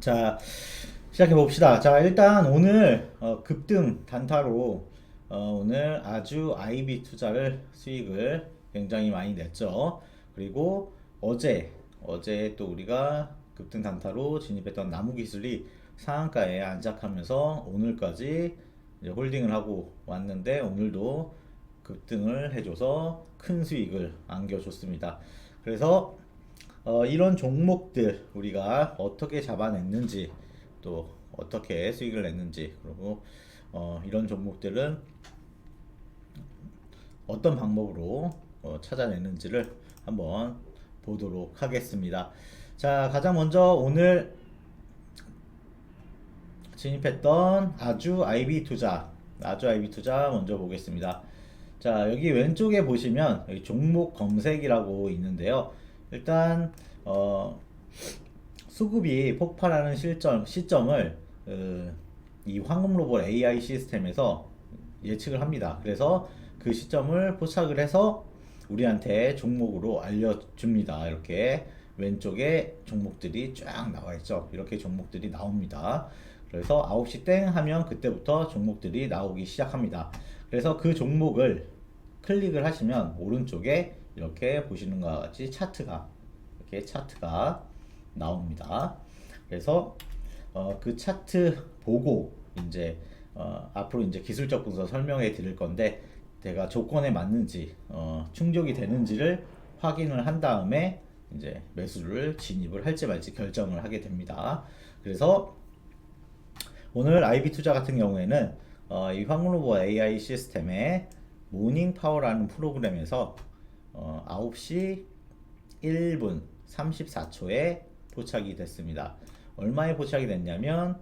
자, 시작해 봅시다. 자, 일단 오늘 급등 단타로 오늘 아주 IB 투자를 수익을 굉장히 많이 냈죠. 그리고 어제 또 우리가 급등 단타로 진입했던 나무기술이 상한가에 안착하면서 오늘까지 이제 홀딩을 하고 왔는데 오늘도 급등을 해줘서 큰 수익을 안겨줬습니다. 그래서 이런 종목들 우리가 어떻게 잡아냈는지 또 어떻게 수익을 냈는지 그리고 이런 종목들은 어떤 방법으로 찾아내는지를 한번 보도록 하겠습니다. 자, 가장 먼저 오늘 진입했던 아주 IB 투자 먼저 보겠습니다. 자, 여기 왼쪽에 보시면 여기 종목 검색이라고 있는데요. 일단 수급이 폭발하는 시점을 이 황금 로봇 AI 시스템에서 예측을 합니다. 그래서 그 시점을 포착을 해서 우리한테 종목으로 알려줍니다. 이렇게 왼쪽에 종목들이 쫙 나와 있죠. 이렇게 종목들이 나옵니다. 그래서 9시 땡 하면 그때부터 종목들이 나오기 시작합니다. 그래서 그 종목을 클릭을 하시면 오른쪽에 이렇게 보시는 것과 같이 이렇게 차트가 나옵니다. 그래서 그 차트 보고 이제 앞으로 이제 기술적 분석 설명해 드릴 건데 내가 조건에 맞는지 충족이 되는지를 확인을 한 다음에 이제 매수를 진입을 할지 말지 결정을 하게 됩니다. 그래서 오늘 IB 투자 같은 경우에는 이 황로버 AI 시스템의 모닝 파워라는 프로그램에서 9시 1분 34초에 포착이 됐습니다. 얼마에 포착이 됐냐면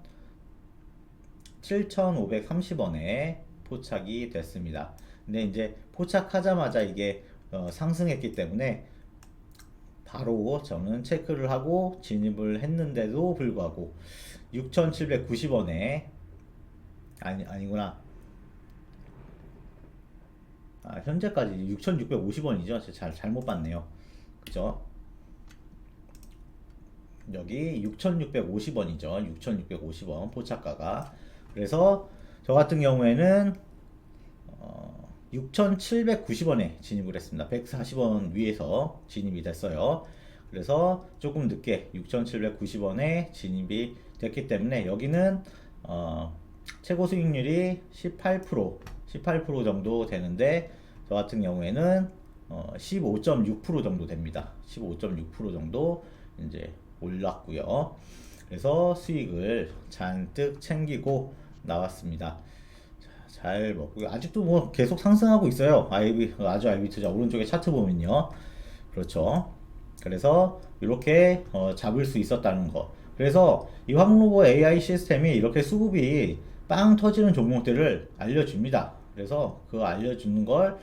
7,530원에 포착이 됐습니다. 근데 이제 포착하자마자 이게 상승했기 때문에 바로 저는 체크를 하고 진입을 했는데도 불구하고 6,790원에 아니구나. 현재까지 6,650원이죠. 제가 잘못 봤네요. 그죠? 여기 6,650원이죠. 6,650원 포착가가. 그래서 저 같은 경우에는 6,790원에 진입을 했습니다. 140원 위에서 진입이 됐어요. 그래서 조금 늦게 6,790원에 진입이 됐기 때문에 여기는 최고 수익률이 18% 정도 되는데 저 같은 경우에는 15.6% 정도 됩니다. 15.6% 정도 이제 올랐고요. 그래서 수익을 잔뜩 챙기고 나왔습니다. 잘 먹고요. 아직도 뭐 계속 상승하고 있어요. 아주 IB 투자 오른쪽에 차트 보면요. 그렇죠. 그래서 이렇게 잡을 수 있었다는 거. 그래서 이 황로버 AI 시스템이 이렇게 수급이 빵 터지는 종목들을 알려줍니다. 그래서 그 알려주는 걸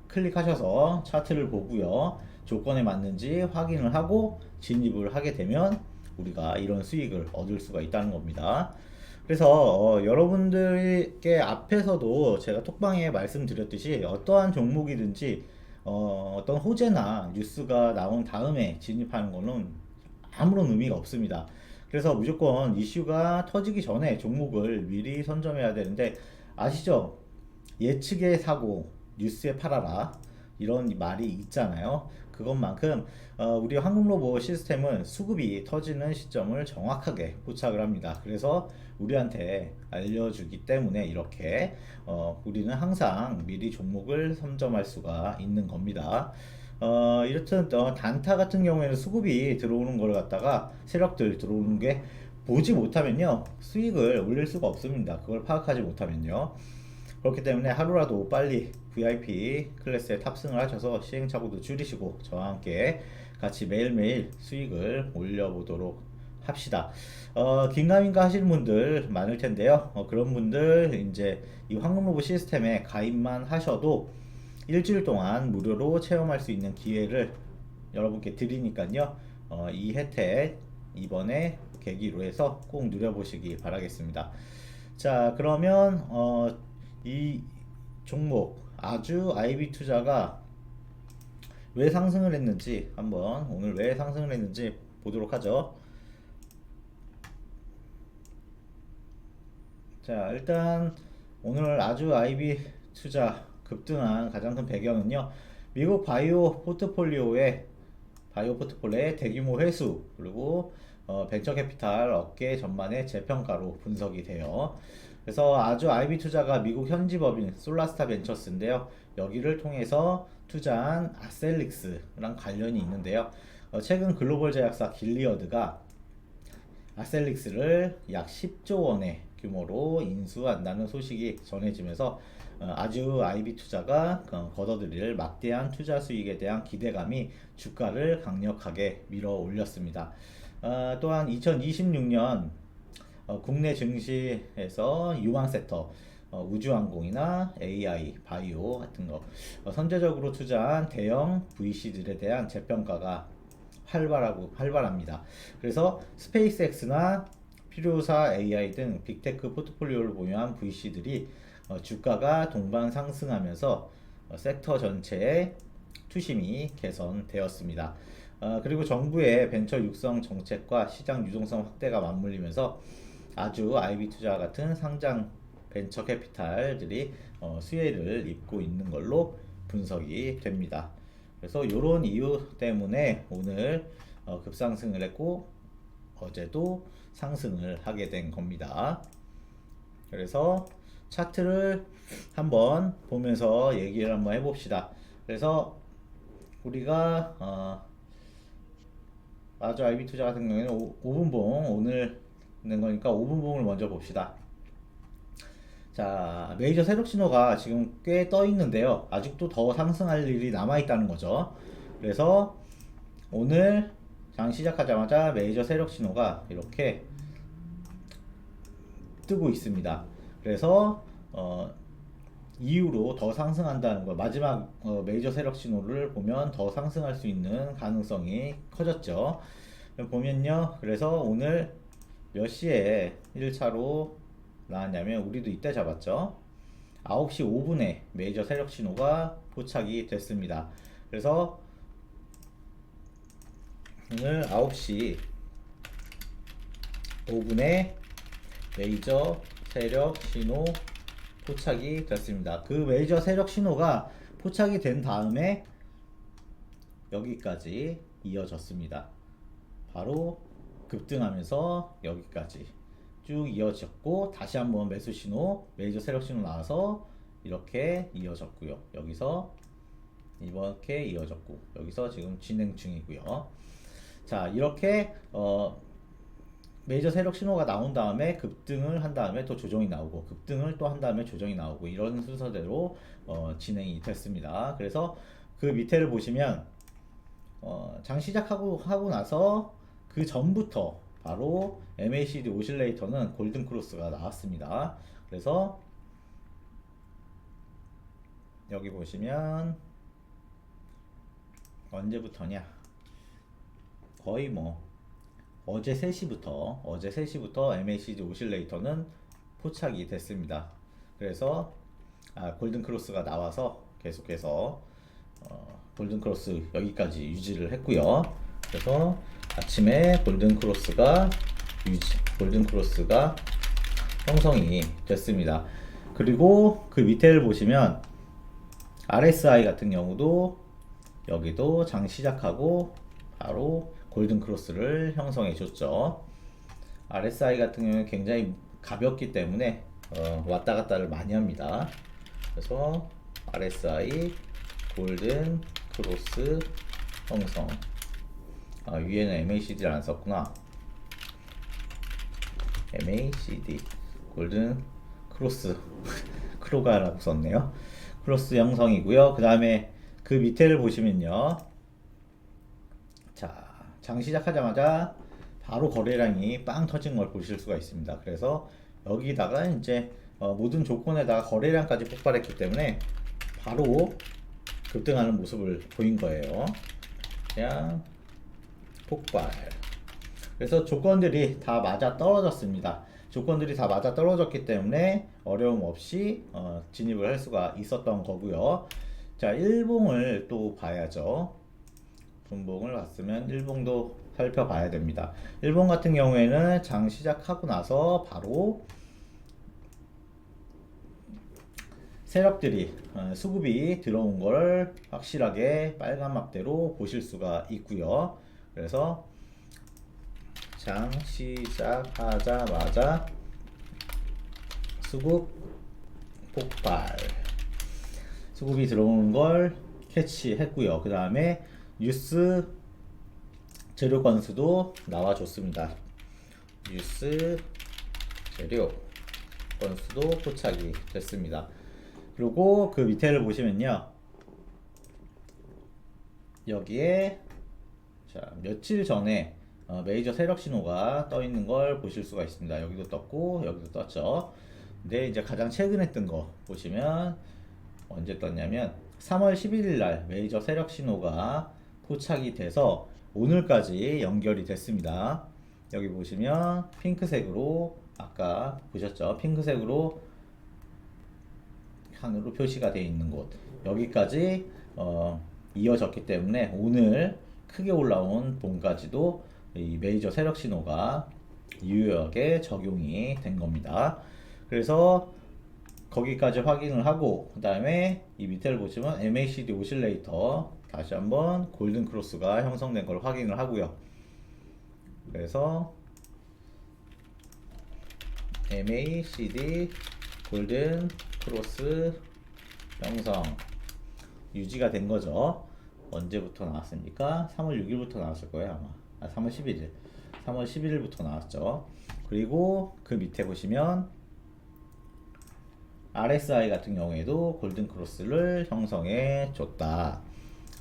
클릭하셔서 차트를 보고요. 조건에 맞는지 확인을 하고 진입을 하게 되면 우리가 이런 수익을 얻을 수가 있다는 겁니다. 그래서 여러분들께 앞에서도 제가 톡방에 말씀드렸듯이 어떠한 종목이든지 어떤 호재나 뉴스가 나온 다음에 진입하는 거는 아무런 의미가 없습니다. 그래서 무조건 이슈가 터지기 전에 종목을 미리 선점해야 되는데 아시죠? 예측의 사고, 뉴스에 팔아라 이런 말이 있잖아요. 그것만큼 우리 한국로봇 시스템은 수급이 터지는 시점을 정확하게 포착을 합니다. 그래서 우리한테 알려주기 때문에 이렇게 우리는 항상 미리 종목을 선점할 수가 있는 겁니다. 이렇든 단타 같은 경우에는 수급이 들어오는 걸 갖다가 세력들 들어오는 게 보지 못하면요 수익을 올릴 수가 없습니다. 그걸 파악하지 못하면요. 그렇기 때문에 하루라도 빨리 VIP 클래스에 탑승을 하셔서 시행착오도 줄이시고 저와 함께 같이 매일매일 수익을 올려보도록 합시다. 긴가민가 하시는 분들 많을 텐데요. 그런 분들 이제 이 황금로봇 시스템에 가입만 하셔도 일주일 동안 무료로 체험할 수 있는 기회를 여러분께 드리니까요. 이 혜택 이번에 계기로 해서 꼭 누려보시기 바라겠습니다. 자, 그러면 이 종목 아주 IB 투자가 왜 상승을 했는지 한번 오늘 왜 상승을 했는지 보도록 하죠. 자, 일단 오늘 아주 IB 투자 급등한 가장 큰 배경은요. 미국 바이오 포트폴리오의 대규모 회수 그리고 벤처 캐피탈 업계 전반의 재평가로 분석이 돼요. 그래서 아주 IB 투자가 미국 현지 법인 솔라스타 벤처스인데요. 여기를 통해서 투자한 아셀릭스랑 관련이 있는데요. 최근 글로벌 제약사 길리어드가 아셀릭스를 약 10조 원의 규모로 인수한다는 소식이 전해지면서 아주 IB 투자가 거둬들일 막대한 투자 수익에 대한 기대감이 주가를 강력하게 밀어 올렸습니다. 또한 2026년 국내 증시에서 유망 섹터 우주항공이나 AI, 바이오 같은 거 선제적으로 투자한 대형 VC들에 대한 재평가가 활발합니다. 그래서 스페이스X나 필요사 AI 등 빅테크 포트폴리오를 보유한 VC들이 주가가 동반 상승하면서 섹터 전체의 투심이 개선되었습니다. 그리고 정부의 벤처 육성 정책과 시장 유동성 확대가 맞물리면서 아주 IB 투자 같은 상장 벤처 캐피탈들이 수혜를 입고 있는 걸로 분석이 됩니다. 그래서 이런 이유 때문에 오늘 급상승을 했고 어제도 상승을 하게 된 겁니다. 그래서 차트를 한번 보면서 얘기를 한번 해봅시다. 그래서 우리가 아주 IB 투자 같은 경우에는 5분봉 오늘 낸 거니까 5분봉을 먼저 봅시다. 자, 메이저 세력 신호가 지금 꽤 떠 있는데요. 아직도 더 상승할 일이 남아 있다는 거죠. 그래서 오늘 장 시작하자마자 메이저 세력 신호가 이렇게 뜨고 있습니다. 그래서 이후로 더 상승한다는 거, 마지막 메이저 세력 신호를 보면 더 상승할 수 있는 가능성이 커졌죠. 보면요, 그래서 오늘 몇 시에 1차로 나왔냐면 우리도 이때 잡았죠. 9시 5분에 메이저 세력 신호가 포착이 됐습니다. 그래서 오늘 9시 5분에 메이저 세력 신호 포착이 됐습니다. 그 메이저 세력 신호가 포착이 된 다음에 여기까지 이어졌습니다. 바로 급등하면서 여기까지 쭉 이어졌고, 다시 한번 매수 신호, 메이저 세력 신호 나와서 이렇게 이어졌고요. 여기서 이렇게 이어졌고, 여기서 지금 진행 중이고요. 자, 이렇게 메이저 세력 신호가 나온 다음에 급등을 한 다음에 또 조정이 나오고, 급등을 또 한 다음에 조정이 나오고, 이런 순서대로 진행이 됐습니다. 그래서 그 밑에를 보시면 장 시작하고 나서 그 전부터 바로 MACD 오실레이터는 골든 크로스가 나왔습니다. 그래서 여기 보시면 언제부터냐, 거의 뭐 어제 3시부터 MACD 오실레이터는 포착이 됐습니다. 그래서 골든 크로스가 나와서 계속해서 골든 크로스 여기까지 유지를 했고요. 그래서 아침에 골든 크로스가 형성이 됐습니다. 그리고 그 밑에를 보시면 RSI 같은 경우도 여기도 장 시작하고 바로 골든 크로스를 형성해 줬죠. RSI 같은 경우는 굉장히 가볍기 때문에 왔다 갔다를 많이 합니다. 그래서 RSI 골든 크로스 형성. 위에는 MACD를 안 썼구나. MACD 골든 크로스 크로가라고 썼네요. 크로스 형성이고요. 그 다음에 그 밑에를 보시면요, 자, 장 시작하자마자 바로 거래량이 빵 터진 걸 보실 수가 있습니다. 그래서 여기다가 이제 모든 조건에다가 거래량까지 폭발했기 때문에 바로 급등하는 모습을 보인 거예요. 그냥 폭발. 그래서 조건들이 다 맞아 떨어졌습니다. 조건들이 다 맞아 떨어졌기 때문에 어려움 없이 진입을 할 수가 있었던 거고요. 자, 일봉을 또 봐야죠. 분봉을 봤으면 일봉도 살펴봐야 됩니다. 일본 같은 경우에는 장 시작하고 나서 바로 세력들이 수급이 들어온 걸 확실하게 빨간 막대로 보실 수가 있고요. 그래서 장 시작하자마자 수급 폭발, 수급이 들어오는 걸 캐치했고요. 그 다음에 뉴스 재료 건수도 나와줬습니다. 뉴스 재료 건수도 포착이 됐습니다. 그리고 그 밑에를 보시면요, 여기에 자 며칠 전에 메이저 세력 신호가 떠 있는 걸 보실 수가 있습니다. 여기도 떴고 여기도 떴죠. 근데 이제 가장 최근에 뜬 거 보시면 언제 떴냐면 3월 11일 날 메이저 세력 신호가 포착이 돼서 오늘까지 연결이 됐습니다. 여기 보시면 핑크색으로 아까 보셨죠? 핑크색으로 하늘로 표시가 되어 있는 곳 여기까지 이어졌기 때문에 오늘 크게 올라온 봉까지도 이 메이저 세력 신호가 유효하게 적용이 된 겁니다. 그래서 거기까지 확인을 하고 그 다음에 이 밑에를 보시면 MACD 오실레이터 다시 한번 골든 크로스가 형성된 걸 확인을 하고요. 그래서 MACD 골든 크로스 형성 유지가 된 거죠. 언제부터 나왔습니까? 3월 6일부터 나왔을 거예요 아마. 3월 11일 3월 11일부터 나왔죠. 그리고 그 밑에 보시면 RSI 같은 경우에도 골든 크로스를 형성해 줬다.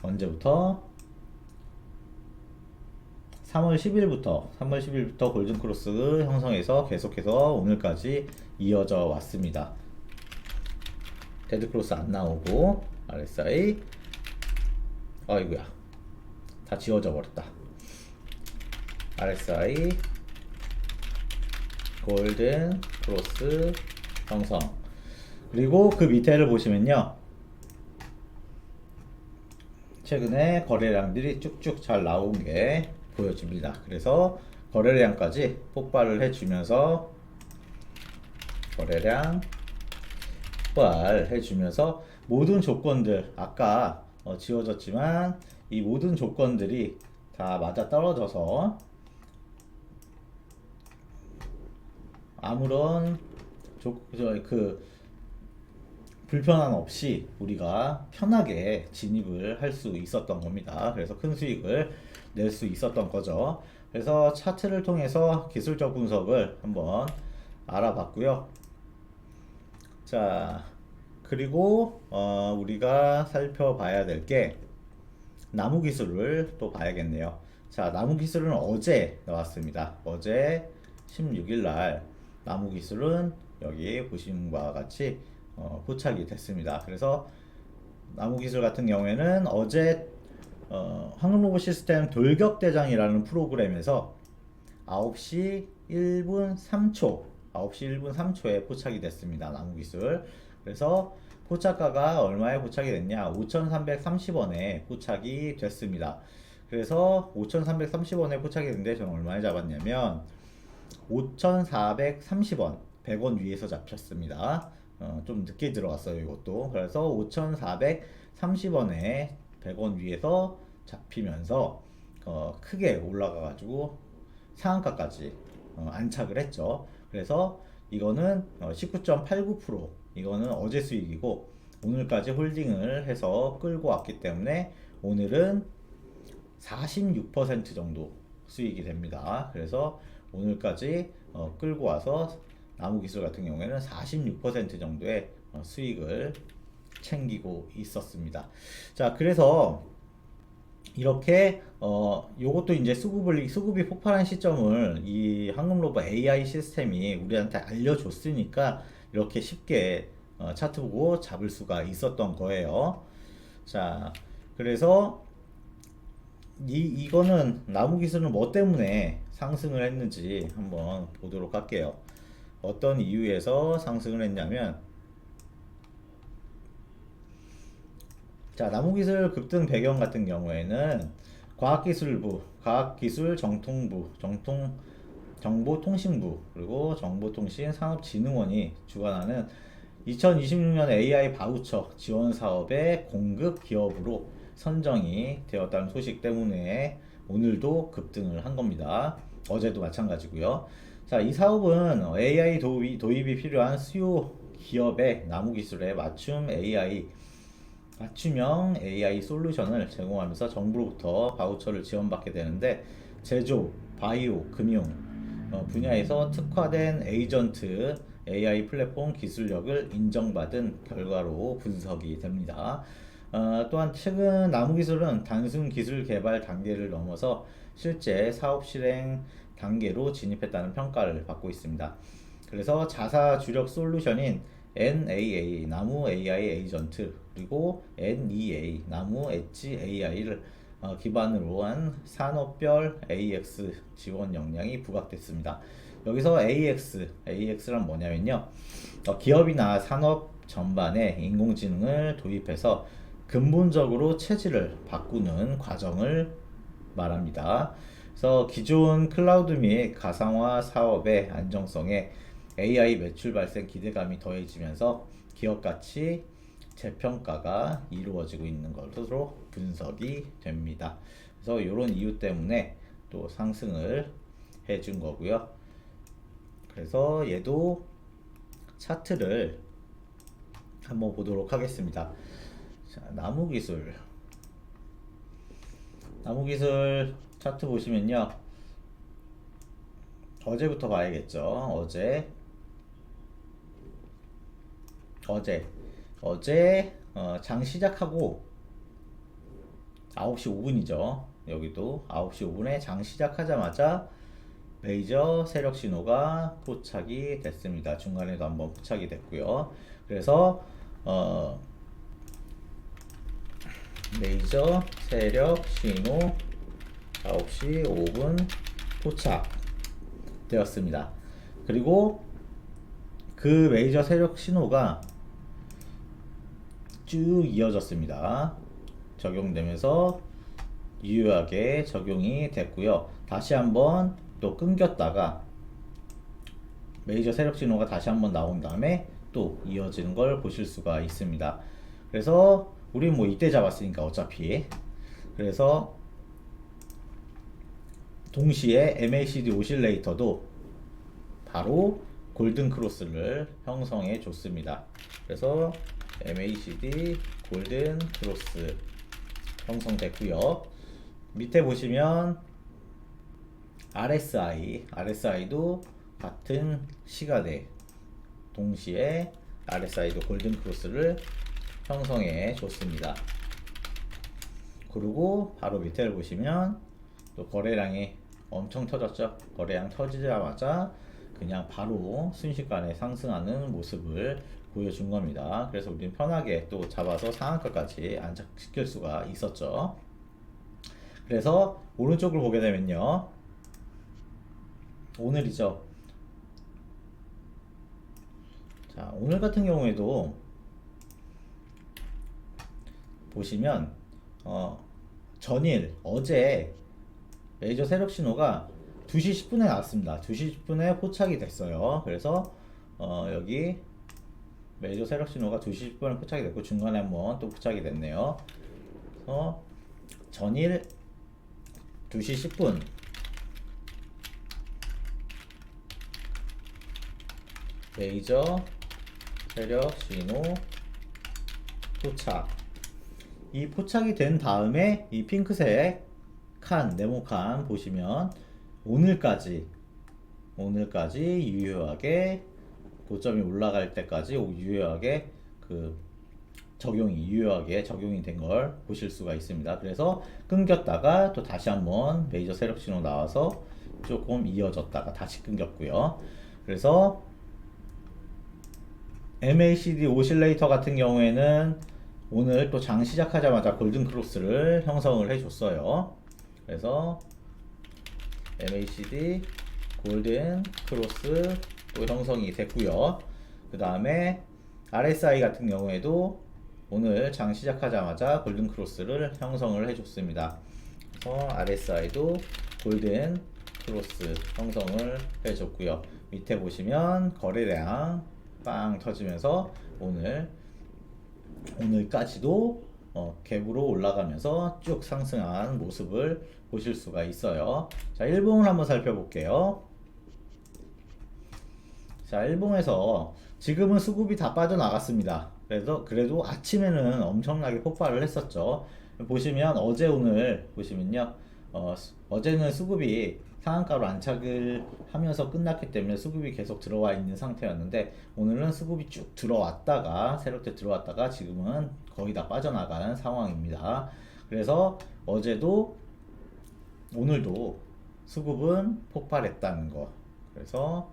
언제부터? 3월 10일부터 골든 크로스 형성해서 계속해서 오늘까지 이어져 왔습니다. 데드 크로스 안 나오고 RSI 아이고야 다 지워져 버렸다. RSI 골든 크로스 형성. 그리고 그 밑에를 보시면요, 최근에 거래량들이 쭉쭉 잘 나온 게 보여집니다. 그래서 거래량까지 폭발을 해주면서 거래량 폭발해주면서 모든 조건들 아까 지워졌지만 이 모든 조건들이 다 맞아 떨어져서 아무런 불편함 없이 우리가 편하게 진입을 할 수 있었던 겁니다. 그래서 큰 수익을 낼 수 있었던 거죠. 그래서 차트를 통해서 기술적 분석을 한번 알아봤고요. 자, 그리고 우리가 살펴봐야 될 게 나무 기술을 또 봐야겠네요. 자, 나무 기술은 어제 나왔습니다. 어제 16일 날 나무 기술은 여기 보시는 바와 같이 포착이 됐습니다. 그래서 나무 기술 같은 경우에는 어제 황금로봇 시스템 돌격대장이라는 프로그램에서 9시 1분 3초 9시 1분 3초에 포착이 됐습니다. 나무 기술. 그래서 포착가가 얼마에 포착이 됐냐? 5,330원에 포착이 됐습니다. 그래서 5,330원에 포착이 됐는데 저는 얼마에 잡았냐면 5,430원 100원 위에서 잡혔습니다. 좀 늦게 들어갔어요 이것도. 그래서 5,430원에 100원 위에서 잡히면서 크게 올라가 가지고 상한가까지 안착을 했죠. 그래서 이거는 19.89% 이거는 어제 수익이고 오늘까지 홀딩을 해서 끌고 왔기 때문에 오늘은 46% 정도 수익이 됩니다. 그래서 오늘까지 끌고 와서 나무기술 같은 경우에는 46% 정도의 수익을 챙기고 있었습니다. 자, 그래서 이렇게 요것도 이제 수급이 폭발한 시점을 이 황금로봇 AI 시스템이 우리한테 알려줬으니까 이렇게 쉽게 차트 보고 잡을 수가 있었던 거예요. 자, 그래서 이거는 나무 기술은 뭐 때문에 상승을 했는지 한번 보도록 할게요. 어떤 이유에서 상승을 했냐면, 자, 나무기술 급등 배경 같은 경우에는 과학기술부, 과학기술정통부, 정보통신부, 그리고 정보통신산업진흥원이 주관하는 2026년 AI 바우처 지원 사업의 공급 기업으로 선정이 되었다는 소식 때문에 오늘도 급등을 한 겁니다. 어제도 마찬가지고요. 자, 이 사업은 AI 도입이 필요한 수요 기업의 나무기술의 맞춤형 AI 솔루션을 제공하면서 정부로부터 바우처를 지원받게 되는데, 제조, 바이오, 금융 분야에서 특화된 에이전트 AI 플랫폼 기술력을 인정받은 결과로 분석이 됩니다. 또한 최근 나무기술은 단순 기술 개발 단계를 넘어서 실제 사업 실행 단계로 진입했다는 평가를 받고 있습니다. 그래서 자사 주력 솔루션인 NAA 나무 AI 에이전트, 그리고 NEA 나무 엣지 AI를 기반으로 한 산업별 AX 지원 역량이 부각됐습니다. 여기서 AX란 뭐냐면요, 기업이나 산업 전반에 인공지능을 도입해서 근본적으로 체질을 바꾸는 과정을 말합니다. 그래서 기존 클라우드 및 가상화 사업의 안정성에 AI 매출 발생 기대감이 더해지면서 기업 가치 재평가가 이루어지고 있는 것으로 분석이 됩니다. 그래서 이런 이유 때문에 또 상승을 해준 거고요. 그래서 얘도 차트를 한번 보도록 하겠습니다. 자, 나무기술 차트 보시면요, 어제부터 봐야겠죠. 어제 장 시작하고 9시 5분이죠. 여기도 9시 5분에 장 시작하자마자 메이저 세력 신호가 포착이 됐습니다. 중간에도 한번 포착이 됐고요. 그래서 메이저 세력 신호 9시 5분 포착 되었습니다. 그리고 그 메이저 세력 신호가 쭉 이어졌습니다. 적용되면서 유효하게 적용이 됐고요. 다시 한번 또 끊겼다가 메이저 세력 신호가 다시 한번 나온 다음에 또 이어지는 걸 보실 수가 있습니다. 그래서 우리 뭐 이때 잡았으니까 어차피, 그래서 동시에 MACD 오실레이터도 바로 골든 크로스를 형성해 줬습니다. 그래서 MACD 골든 크로스 형성됐고요. 밑에 보시면 RSI도 같은 시간에 동시에 RSI도 골든 크로스를 형성해 줬습니다. 그리고 바로 밑에를 보시면 또 거래량이 엄청 터졌죠. 거래량 터지자마자 그냥 바로 순식간에 상승하는 모습을 보여준 겁니다. 그래서 우리는 편하게 또 잡아서 상한가까지 안착시킬 수가 있었죠. 그래서 오른쪽을 보게 되면요, 오늘이죠. 자, 오늘 같은 경우에도 보시면 전일 어제 메이저 세력 신호가 2시 10분에 나왔습니다. 2시 10분에 포착이 됐어요. 그래서 여기 메이저 세력 신호가 2시 10분에 포착이 됐고 중간에 한번 또 포착이 됐네요. 그래서 전일 2시 10분 메이저 세력 신호 포착, 이 포착이 된 다음에 이 핑크색 네모 칸 보시면 오늘까지 유효하게 고점이 올라갈 때까지 유효하게 적용이 된 걸 보실 수가 있습니다. 그래서 끊겼다가 또 다시 한번 메이저 세력 신호 나와서 조금 이어졌다가 다시 끊겼고요. 그래서 MACD 오실레이터 같은 경우에는 오늘 또 장 시작하자마자 골든 크로스를 형성을 해줬어요. 그래서 MACD 골든 크로스 또 형성이 됐고요. 그 다음에 RSI 같은 경우에도 오늘 장 시작하자마자 골든 크로스를 형성을 해줬습니다. 그래서 RSI도 골든 크로스 형성을 해줬고요. 밑에 보시면 거래량 빵 터지면서 오늘까지도 갭으로 올라가면서 쭉 상승한 모습을 보실 수가 있어요. 자, 일봉을 한번 살펴볼게요. 자, 일봉에서 지금은 수급이 다 빠져나갔습니다. 그래도 아침에는 엄청나게 폭발을 했었죠. 보시면 어제 오늘 보시면요. 어제는 수급이 상한가로 안착을 하면서 끝났기 때문에 수급이 계속 들어와 있는 상태였는데 오늘은 수급이 쭉 들어왔다가 세력대 들어왔다가 지금은 거의 다 빠져나가는 상황입니다. 그래서 어제도 오늘도 수급은 폭발했다는 거. 그래서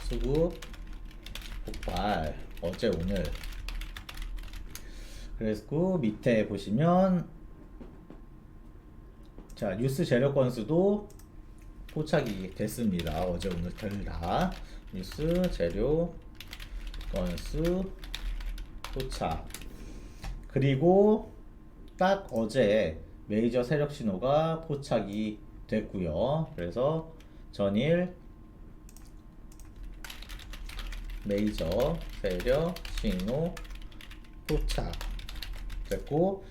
수급 폭발 어제 오늘. 그래서 밑에 보시면 자, 뉴스 재료 건수도 포착이 됐습니다. 어제 오늘 둘다 뉴스 재료 건수 포착. 그리고 딱 어제 메이저 세력 신호가 포착이 됐고요. 그래서 전일 메이저 세력 신호 포착 됐고,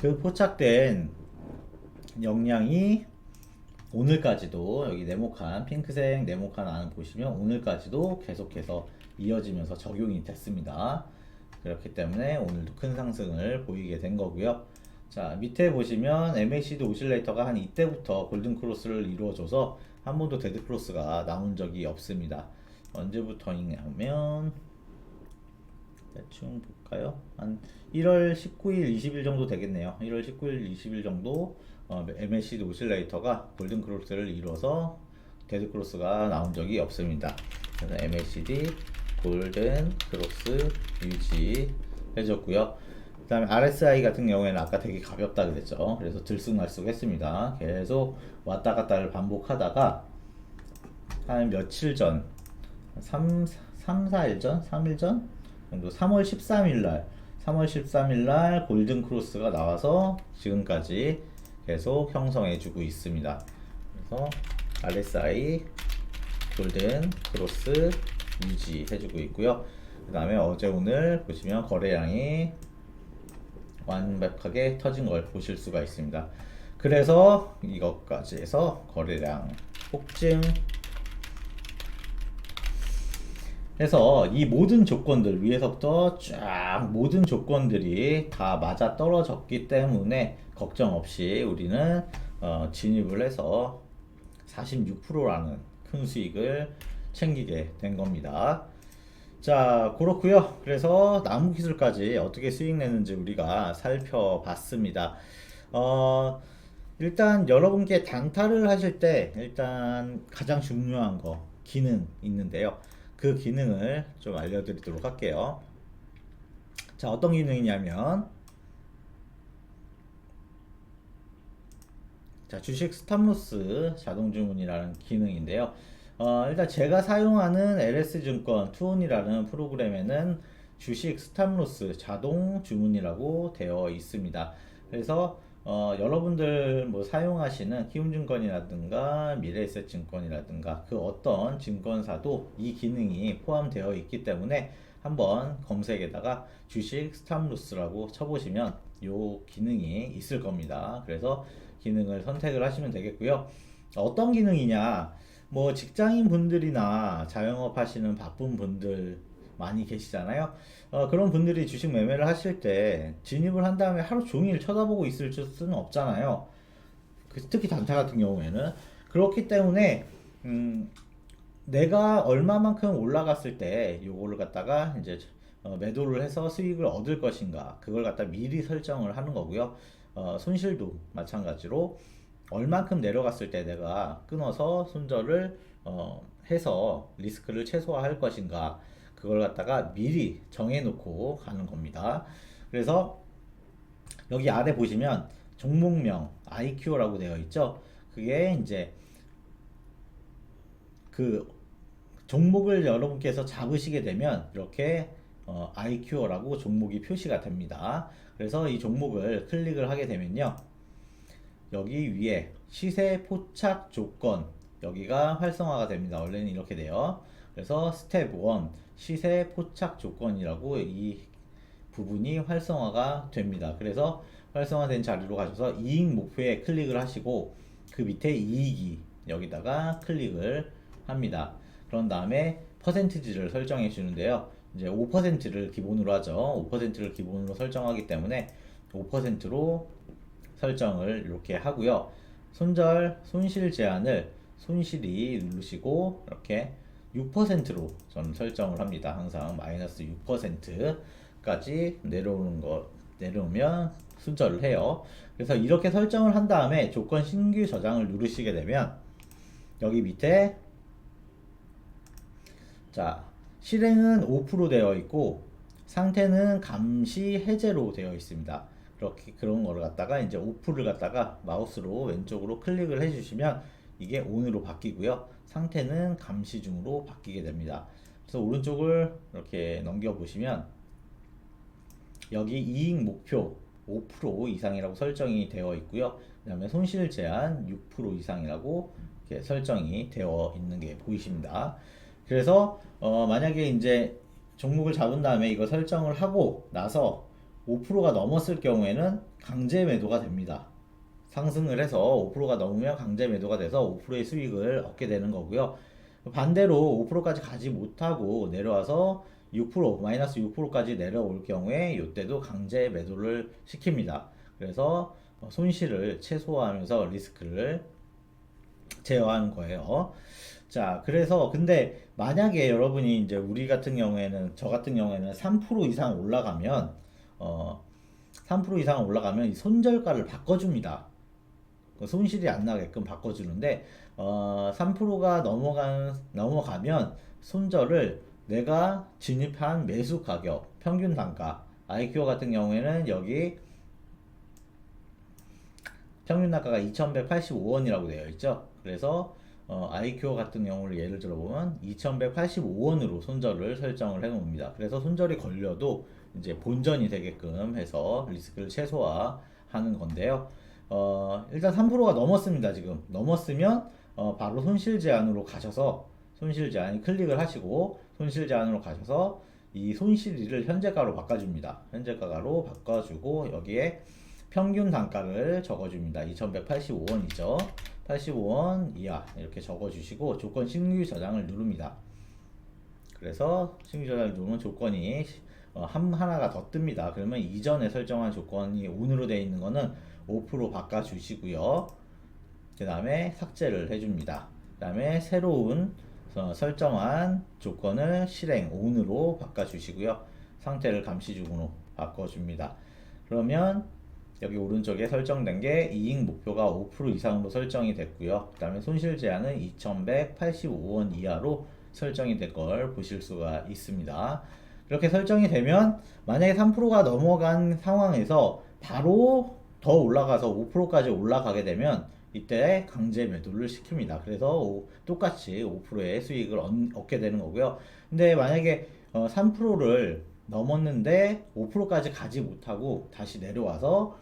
그 포착된 역량이 오늘까지도 여기 네모칸 핑크색 네모칸 안을 보시면 오늘까지도 계속해서 이어지면서 적용이 됐습니다. 그렇기 때문에 오늘도 큰 상승을 보이게 된 거고요. 자, 밑에 보시면 MACD 오실레이터가 한 이때부터 골든 크로스를 이루어줘서 한 번도 데드 크로스가 나온 적이 없습니다. 언제부터냐면 대충 볼까요? 한 1월 19일, 20일 정도 되겠네요. 1월 19일, 20일 정도 MACD 오실레이터가 골든 크로스를 이뤄서 데드 크로스가 나온 적이 없습니다. 그래서 MACD 골든 크로스 유지 해줬고요. 그 다음에 RSI 같은 경우에는 아까 되게 가볍다 그랬죠. 그래서 들쑥날쑥 했습니다. 계속 왔다 갔다를 반복하다가 한 며칠 전 3, 4일 전? 3일 전? 정도 3월 13일 날 골든 크로스가 나와서 지금까지 계속 형성해주고 있습니다. 그래서 RSI 골든 크로스 유지해주고 있고요. 그 다음에 어제 오늘 보시면 거래량이 완벽하게 터진 걸 보실 수가 있습니다. 그래서 이것까지 해서 거래량 폭증 해서 이 모든 조건들 위에서부터 쫙 모든 조건들이 다 맞아 떨어졌기 때문에 걱정 없이 우리는 진입을 해서 46%라는 큰 수익을 챙기게 된 겁니다. 자, 그렇고요. 그래서 나무기술까지 어떻게 수익 내는지 우리가 살펴봤습니다. 일단 여러분께 단타를 하실 때 일단 가장 중요한 거 기능 있는데요. 그 기능을 좀 알려드리도록 할게요. 자, 어떤 기능이냐면 자, 주식 스탑로스 자동 주문이라는 기능인데요. 일단 제가 사용하는 LS증권 투혼이라는 프로그램에는 주식 스탑로스 자동 주문이라고 되어 있습니다. 그래서 여러분들 뭐 사용하시는 키움증권이라든가 미래에셋증권이라든가 그 어떤 증권사도 이 기능이 포함되어 있기 때문에 한번 검색에다가 주식 스탑로스라고 쳐보시면 이 기능이 있을 겁니다. 그래서 기능을 선택을 하시면 되겠고요. 어떤 기능이냐, 뭐 직장인 분들이나 자영업 하시는 바쁜 분들 많이 계시잖아요. 그런 분들이 주식 매매를 하실 때 진입을 한 다음에 하루 종일 쳐다보고 있을 수는 없잖아요. 특히 단타 같은 경우에는. 그렇기 때문에 내가 얼마만큼 올라갔을 때 요거를 갖다가 이제 매도를 해서 수익을 얻을 것인가, 그걸 갖다 미리 설정을 하는 거고요. 손실도 마찬가지로 얼만큼 내려갔을 때 내가 끊어서 손절을 해서 리스크를 최소화할 것인가, 그걸 갖다가 미리 정해놓고 가는 겁니다. 그래서 여기 아래 보시면 종목명 IQ라고 되어 있죠. 그게 이제 그 종목을 여러분께서 잡으시게 되면 이렇게 IQ라고 종목이 표시가 됩니다. 그래서 이 종목을 클릭을 하게 되면요, 여기 위에 시세 포착 조건 여기가 활성화가 됩니다. 원래는 이렇게 돼요. 그래서 스텝 1 시세 포착 조건이라고 이 부분이 활성화가 됩니다. 그래서 활성화된 자리로 가셔서 이익 목표에 클릭을 하시고 그 밑에 이익이 여기다가 클릭을 합니다. 그런 다음에 퍼센티지를 설정해 주는데요. 이제 5%를 기본으로 하죠. 5%를 기본으로 설정하기 때문에 5%로 설정을 이렇게 하고요. 손실 제한을 손실이 누르시고 이렇게 6%로 저는 설정을 합니다. 항상 마이너스 6%까지 내려오면 순절을 해요. 그래서 이렇게 설정을 한 다음에 조건 신규 저장을 누르시게 되면 여기 밑에 자 실행은 5% 되어 있고 상태는 감시 해제로 되어 있습니다. 그렇게 그런 거를 갖다가 이제 5%를 갖다가 마우스로 왼쪽으로 클릭을 해주시면 이게 ON으로 바뀌고요. 상태는 감시 중으로 바뀌게 됩니다. 그래서 오른쪽을 이렇게 넘겨 보시면 여기 이익 목표 5% 이상이라고 설정이 되어 있고요. 그 다음에 손실 제한 6% 이상이라고 이렇게 설정이 되어 있는 게 보이십니다. 그래서 만약에 이제 종목을 잡은 다음에 이거 설정을 하고 나서 5%가 넘었을 경우에는 강제 매도가 됩니다. 상승을 해서 5%가 넘으면 강제 매도가 돼서 5%의 수익을 얻게 되는 거고요. 반대로 5%까지 가지 못하고 내려와서 6% 마이너스 6%까지 내려올 경우에 이때도 강제 매도를 시킵니다. 그래서 손실을 최소화하면서 리스크를 제어하는 거예요. 자, 그래서 근데 만약에 여러분이 이제 우리 같은 경우에는 저 같은 경우에는 3% 이상 올라가면 3% 이상 올라가면 이 손절가를 바꿔줍니다. 손실이 안 나게끔 바꿔주는데 3%가 넘어가면 손절을 내가 진입한 매수 가격 평균 단가 IQ 같은 경우에는 여기 평균 단가가 2185원이라고 되어 있죠. 그래서 IQ 같은 경우를 예를 들어 보면 2185원으로 손절을 설정을 해 놓습니다. 그래서 손절이 걸려도 이제 본전이 되게끔 해서 리스크를 최소화하는 건데요. 일단 3%가 넘었습니다. 지금 넘었으면 바로 손실 제한으로 가셔서 손실 제한 클릭을 하시고 손실 제한으로 가셔서 이 손실을 현재가로 바꿔줍니다. 현재가로 바꿔주고 여기에 평균 단가를 적어줍니다. 2185원이죠. 85원 이하 이렇게 적어주시고 조건 신규 저장을 누릅니다. 그래서 신규 저장을 누르면 조건이 하나가 더 뜹니다. 그러면 이전에 설정한 조건이 ON으로 되어 있는 거는 5% 바꿔주시고요. 그 다음에 삭제를 해줍니다. 그 다음에 새로운 설정한 조건을 실행 ON으로 바꿔주시고요. 상태를 감시 중으로 바꿔줍니다. 그러면 여기 오른쪽에 설정된 게 이익 목표가 5% 이상으로 설정이 됐고요. 그 다음에 손실 제한은 2185원 이하로 설정이 된 걸 보실 수가 있습니다. 이렇게 설정이 되면 만약에 3%가 넘어간 상황에서 바로 더 올라가서 5%까지 올라가게 되면 이때 강제 매도를 시킵니다. 그래서 똑같이 5%의 수익을 얻게 되는 거고요. 근데 만약에 3%를 넘었는데 5%까지 가지 못하고 다시 내려와서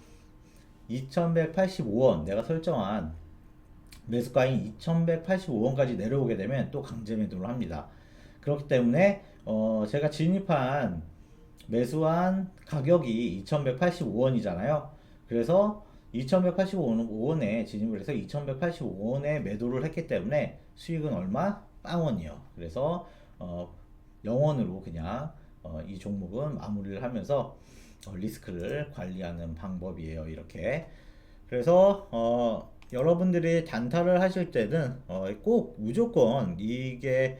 2185원 내가 설정한 매수가인 2185원까지 내려오게 되면 또 강제 매도를 합니다. 그렇기 때문에 제가 진입한 매수한 가격이 2185원이잖아요. 그래서 2185원에 진입을 해서 2185원에 매도를 했기 때문에 수익은 얼마? 빵원이요. 그래서 0원으로 그냥 이 종목은 마무리를 하면서 리스크를 관리하는 방법이에요. 이렇게. 그래서 여러분들이 단타를 하실 때는 꼭 무조건 이게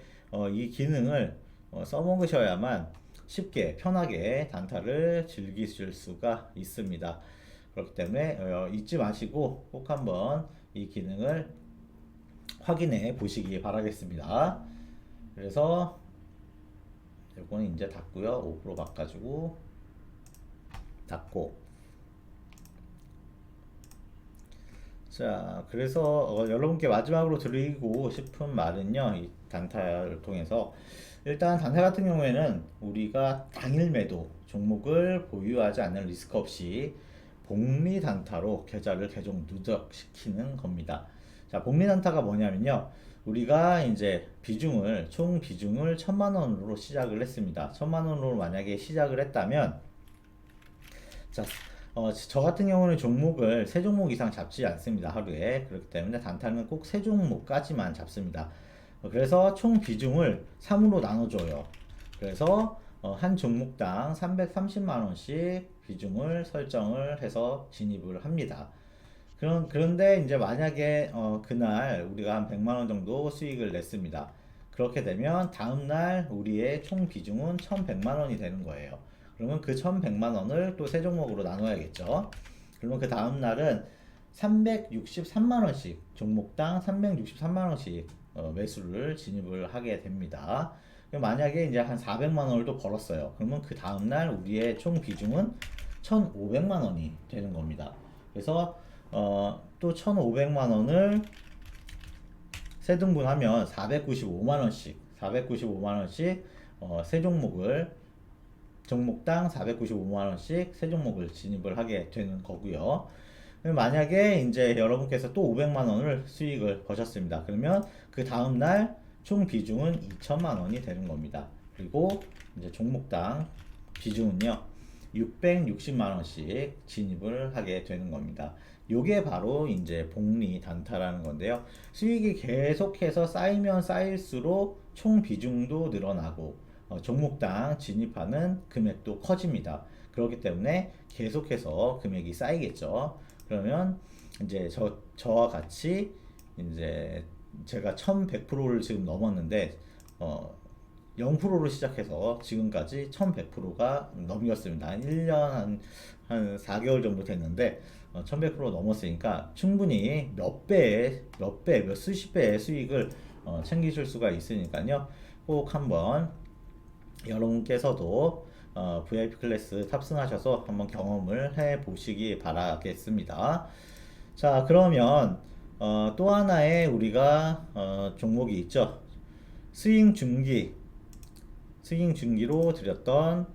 이 기능을 써먹으셔야만 쉽게 편하게 단타를 즐기실 수가 있습니다. 그렇기 때문에 잊지 마시고 꼭 한번 이 기능을 확인해 보시기 바라겠습니다. 그래서 이거는 이제 닫고요. 5% 바꿔주고 닫고. 자, 그래서 여러분께 마지막으로 드리고 싶은 말은요, 이 단타를 통해서 일단 단타 같은 경우에는 우리가 당일 매도 종목을 보유하지 않는 리스크 없이 복리 단타로 계좌를 계속 누적시키는 겁니다. 자, 자, 복리 단타가 뭐냐면요. 우리가 이제 총 비중을 1,000만 원으로 시작을 했습니다. 1,000만 원으로 만약에 시작을 했다면, 자, 저 같은 경우는 종목을 세 종목 이상 잡지 않습니다. 하루에. 그렇기 때문에 단타는 꼭 세 종목까지만 잡습니다. 그래서 총 비중을 3으로 나눠줘요. 그래서 한 종목당 330만 원씩 비중을 설정을 해서 진입을 합니다. 그런데 이제 만약에 그날 우리가 한 100만 원 정도 수익을 냈습니다. 그렇게 되면 다음날 우리의 총 비중은 1100만 원이 되는 거예요. 그러면 그 1100만 원을 또 세 종목으로 나눠야겠죠. 그러면 그 다음날은 363만 원씩, 종목당 363만 원씩 매수를 진입을 하게 됩니다. 만약에 이제 한 400만 원을 또 벌었어요. 그러면 그 다음날 우리의 총 비중은 1500만 원이 되는 겁니다. 그래서 또 1500만 원을 세 등분하면 495만 원씩, 세 종목을, 종목당 495만 원씩 세 종목을 진입을 하게 되는 거고요. 만약에 이제 여러분께서 또 500만 원을 수익을 거셨습니다. 그러면 그 다음날 총 비중은 2천만 원이 되는 겁니다. 그리고 이제 종목당 비중은요, 660만 원씩 진입을 하게 되는 겁니다. 요게 바로 이제 복리 단타라는 건데요. 수익이 계속해서 쌓이면 쌓일수록 총 비중도 늘어나고 종목당 진입하는 금액도 커집니다. 그렇기 때문에 계속해서 금액이 쌓이겠죠. 그러면 이제 저와 같이 이제 제가 1100%를 지금 넘었는데 0%로 시작해서 지금까지 1100%가 넘겼습니다. 한 1년 한 4개월 정도 됐는데 1100% 넘었으니까 충분히 몇 수십 배의 수익을 챙기실 수가 있으니까요. 꼭 한번 여러분께서도 VIP 클래스 탑승하셔서 한번 경험을 해 보시기 바라겠습니다. 자, 그러면 또 하나의 우리가 종목이 있죠. 스윙 중기로 드렸던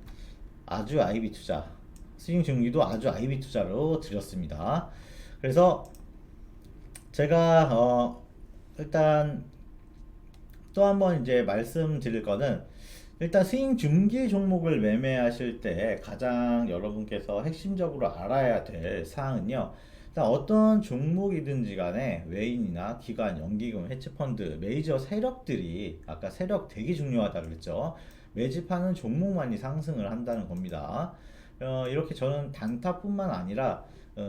아주 아이비 투자, 스윙 중기도 아주 아이비 투자로 드렸습니다. 그래서 제가 일단 또 한번 이제 말씀드릴 거는, 일단 스윙 중기 종목을 매매하실 때 가장 여러분께서 핵심적으로 알아야 될 사항은요, 일단 어떤 종목이든지 간에 외인이나 기관, 연기금, 헤지펀드, 메이저 세력들이, 아까 세력 되게 중요하다 그랬죠. 매집하는 종목만이 상승을 한다는 겁니다. 이렇게 저는 단타뿐만 아니라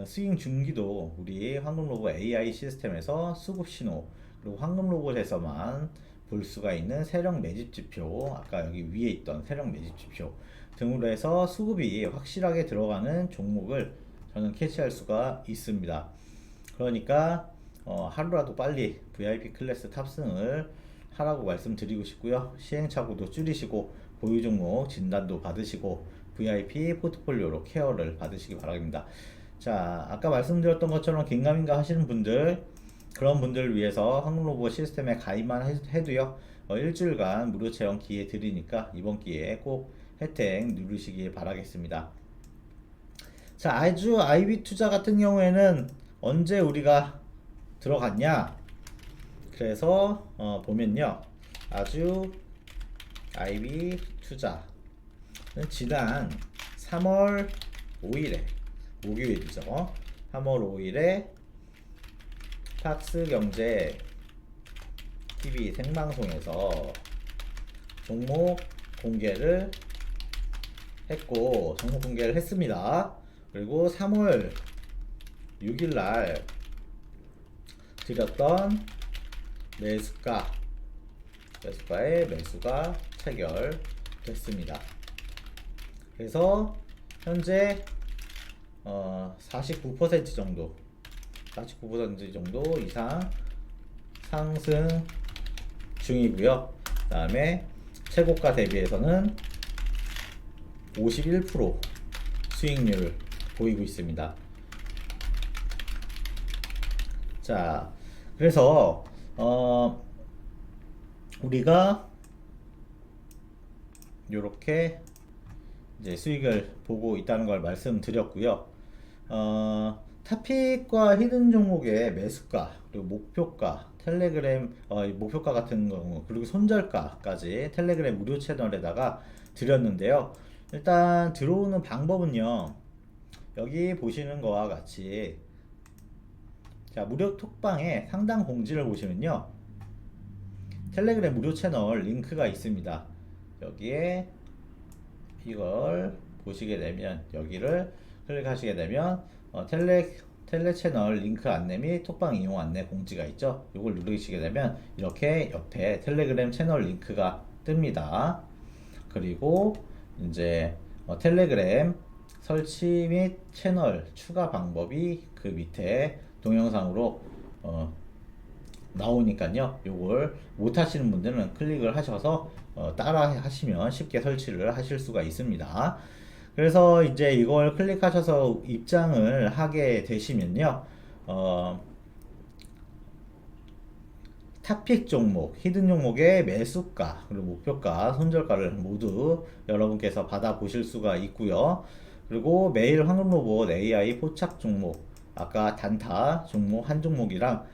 스윙 중기도 우리 황금로봇 AI 시스템에서 수급 신호, 그리고 황금로봇에서만 볼 수가 있는 세력 매집 지표, 아까 여기 위에 있던 세력 매집 지표 등으로 해서 수급이 확실하게 들어가는 종목을 저는 캐치할 수가 있습니다. 그러니까 하루라도 빨리 VIP 클래스 탑승을 하라고 말씀드리고 싶고요. 시행착오도 줄이시고 보유 종목 진단도 받으시고 VIP 포트폴리오로 케어를 받으시기 바랍니다. 자, 아까 말씀드렸던 것처럼 긴가민가 하시는 분들, 그런 분들을 위해서 황금로봇 시스템에 가입만 해도요, 일주일간 무료 체험 기회 드리니까 이번 기회에 꼭 혜택 누르시기 바라겠습니다. 자, 아주 아이비 투자 같은 경우에는 언제 우리가 들어갔냐? 그래서 보면요, 아주 아이비 투자는 지난 3월 5일에 목요일이죠. 3월 5일에 팍스경제 TV 생방송에서 종목 공개를 했습니다. 그리고 3월 6일날 드렸던 매수가의 매수가 체결됐습니다. 그래서 현재 49% 정도 이상 상승 중이고요. 그 다음에 최고가 대비해서는 51% 수익률을 보이고 있습니다. 자, 그래서 우리가 이렇게 이제 수익을 보고 있다는 걸 말씀드렸고요. 타픽과 히든 종목의 매수가, 그리고 목표가, 텔레그램 목표가 같은 경우, 그리고 손절가까지 텔레그램 무료 채널에다가 드렸는데요. 일단 들어오는 방법은요. 여기 보시는 거와 같이, 자, 무료 톡방에 상단 공지를 보시면요. 텔레그램 무료 채널 링크가 있습니다. 여기에 이걸 보시게 되면, 여기를 클릭하시게 되면 텔레 채널 링크 안내 및 톡방 이용 안내 공지가 있죠. 이걸 누르시게 되면 이렇게 옆에 텔레그램 채널 링크가 뜹니다. 그리고 이제 텔레그램 설치 및 채널 추가 방법이 그 밑에 동영상으로 나오니까요. 요걸 못 하시는 분들은 클릭을 하셔서 따라 하시면 쉽게 설치를 하실 수가 있습니다. 그래서 이제 이걸 클릭하셔서 입장을 하게 되시면요. 탑픽 종목, 히든 종목의 매수가, 그리고 목표가, 손절가를 모두 여러분께서 받아보실 수가 있고요. 그리고 매일 황금 로봇 AI 포착 종목, 아까 단타 종목 한 종목이랑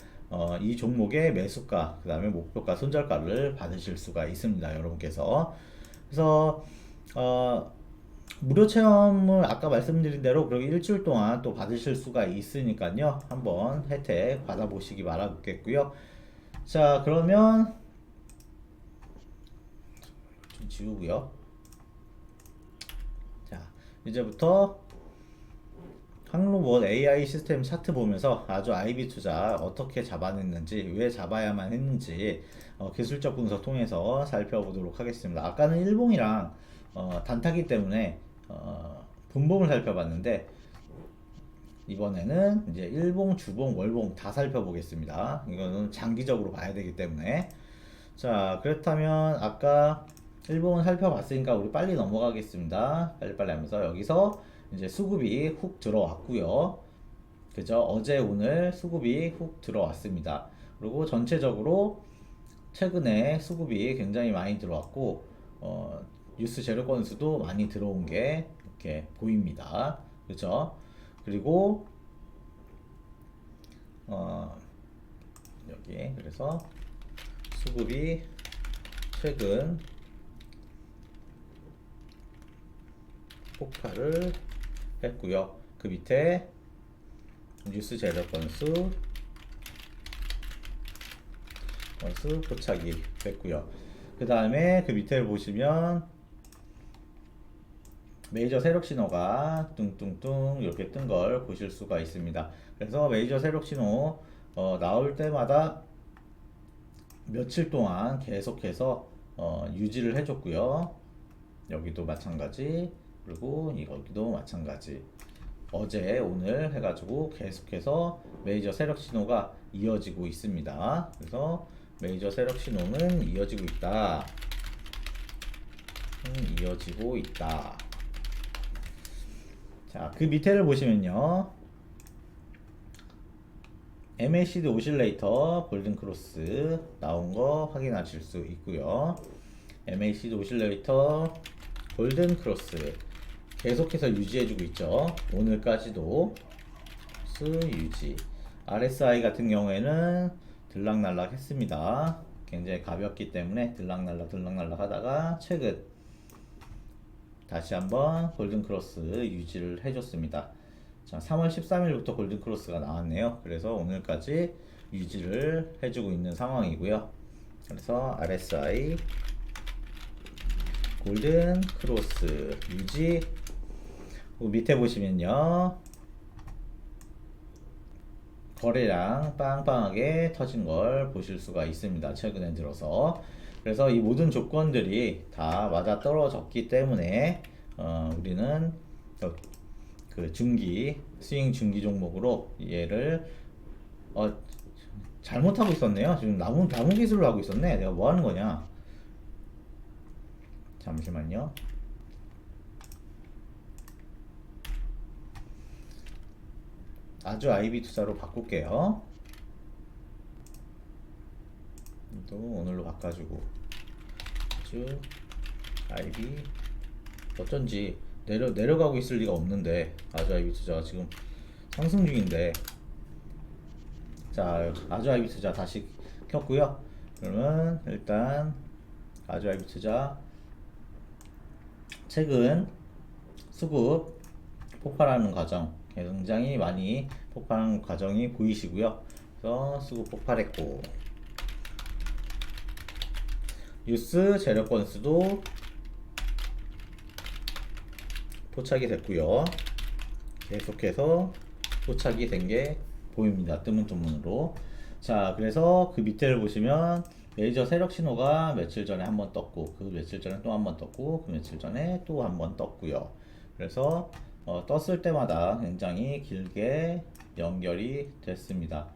이 종목의 매수가, 그 다음에 목표가, 손절가를 받으실 수가 있습니다. 여러분께서. 그래서 무료 체험을 아까 말씀드린 대로 그렇게 일주일 동안 또 받으실 수가 있으니까요. 한번 혜택 받아보시기 바라겠고요. 자, 그러면 좀 지우고요. 자, 이제부터 항로봇 AI 시스템 차트 보면서 아주 IB 투자 어떻게 잡아냈는지, 왜 잡아야만 했는지 기술적 분석 통해서 살펴보도록 하겠습니다. 아까는 일봉이랑 단타기 때문에 분봉을 살펴봤는데, 이번에는 이제 일봉, 주봉, 월봉 다 살펴보겠습니다. 이거는 장기적으로 봐야 되기 때문에. 자, 그렇다면 아까 일봉은 살펴봤으니까 우리 빨리 넘어가겠습니다. 빨리빨리 하면서 여기서 이제 수급이 훅 들어왔고요. 그죠? 어제 오늘 수급이 훅 들어왔습니다. 그리고 전체적으로 최근에 수급이 굉장히 많이 들어왔고 뉴스 재료 건수도 많이 들어온 게 이렇게 보입니다. 그죠? 그리고 여기 그래서 수급이 최근 폭발을 했고요. 그 밑에 뉴스 재료 건수 포착이 됐고요. 그 다음에 그 밑에 보시면 메이저 세력 신호가 뚱뚱뚱 이렇게 뜬 걸 보실 수가 있습니다. 그래서 메이저 세력 신호 나올 때마다 며칠 동안 계속해서 유지를 해줬고요. 여기도 마찬가지, 그리고 여기도 마찬가지. 어제 오늘 해가지고 계속해서 메이저 세력 신호가 이어지고 있습니다. 그래서 메이저 세력 신호는 이어지고 있다. 이어지고 있다. 자, 그 밑에를 보시면요. MACD 오실레이터 골든 크로스 나온 거 확인하실 수 있고요. MACD 오실레이터 골든 크로스 계속해서 유지해주고 있죠. 오늘까지도 수 유지. RSI 같은 경우에는 들락날락 했습니다. 굉장히 가볍기 때문에 들락날락 하다가 최근 다시 한번 골든크로스 유지를 해줬습니다. 자, 3월 13일부터 골든크로스가 나왔네요. 그래서 오늘까지 유지를 해주고 있는 상황이고요. 그래서 RSI 골든크로스 유지. 밑에 보시면요, 거래량 빵빵하게 터진 걸 보실 수가 있습니다. 최근에 들어서. 그래서 이 모든 조건들이 다 맞아 떨어졌기 때문에 우리는 그 중기 스윙 중기 종목으로 얘를 잘못하고 있었네요. 지금 나무 기술을 하고 있었네. 내가 뭐 하는 거냐? 잠시만요. 아주 IB 투자로 바꿀게요. 또 오늘로 바꿔주고 아주 IB. 어쩐지 내려가고 있을 리가 없는데 아주 IB 투자가 지금 상승 중인데. 자, 아주 하이브 투자 다시 켰고요. 그러면 일단 아주 하이브 투자 최근 수급 폭발하는 과정 굉장히 많이 폭발하는 과정이 보이시고요. 그래서 수급 폭발했고, 뉴스 재료 건수도 포착이 됐고요. 계속해서 포착이 된 게 보입니다. 뜨문뜨문으로. 자, 그래서 그 밑에를 보시면 메이저 세력 신호가 며칠 전에 한번 떴고, 그 며칠 전에 또 한번 떴고, 그 며칠 전에 또 한번 떴고요. 그래서 떴을 때마다 굉장히 길게 연결이 됐습니다.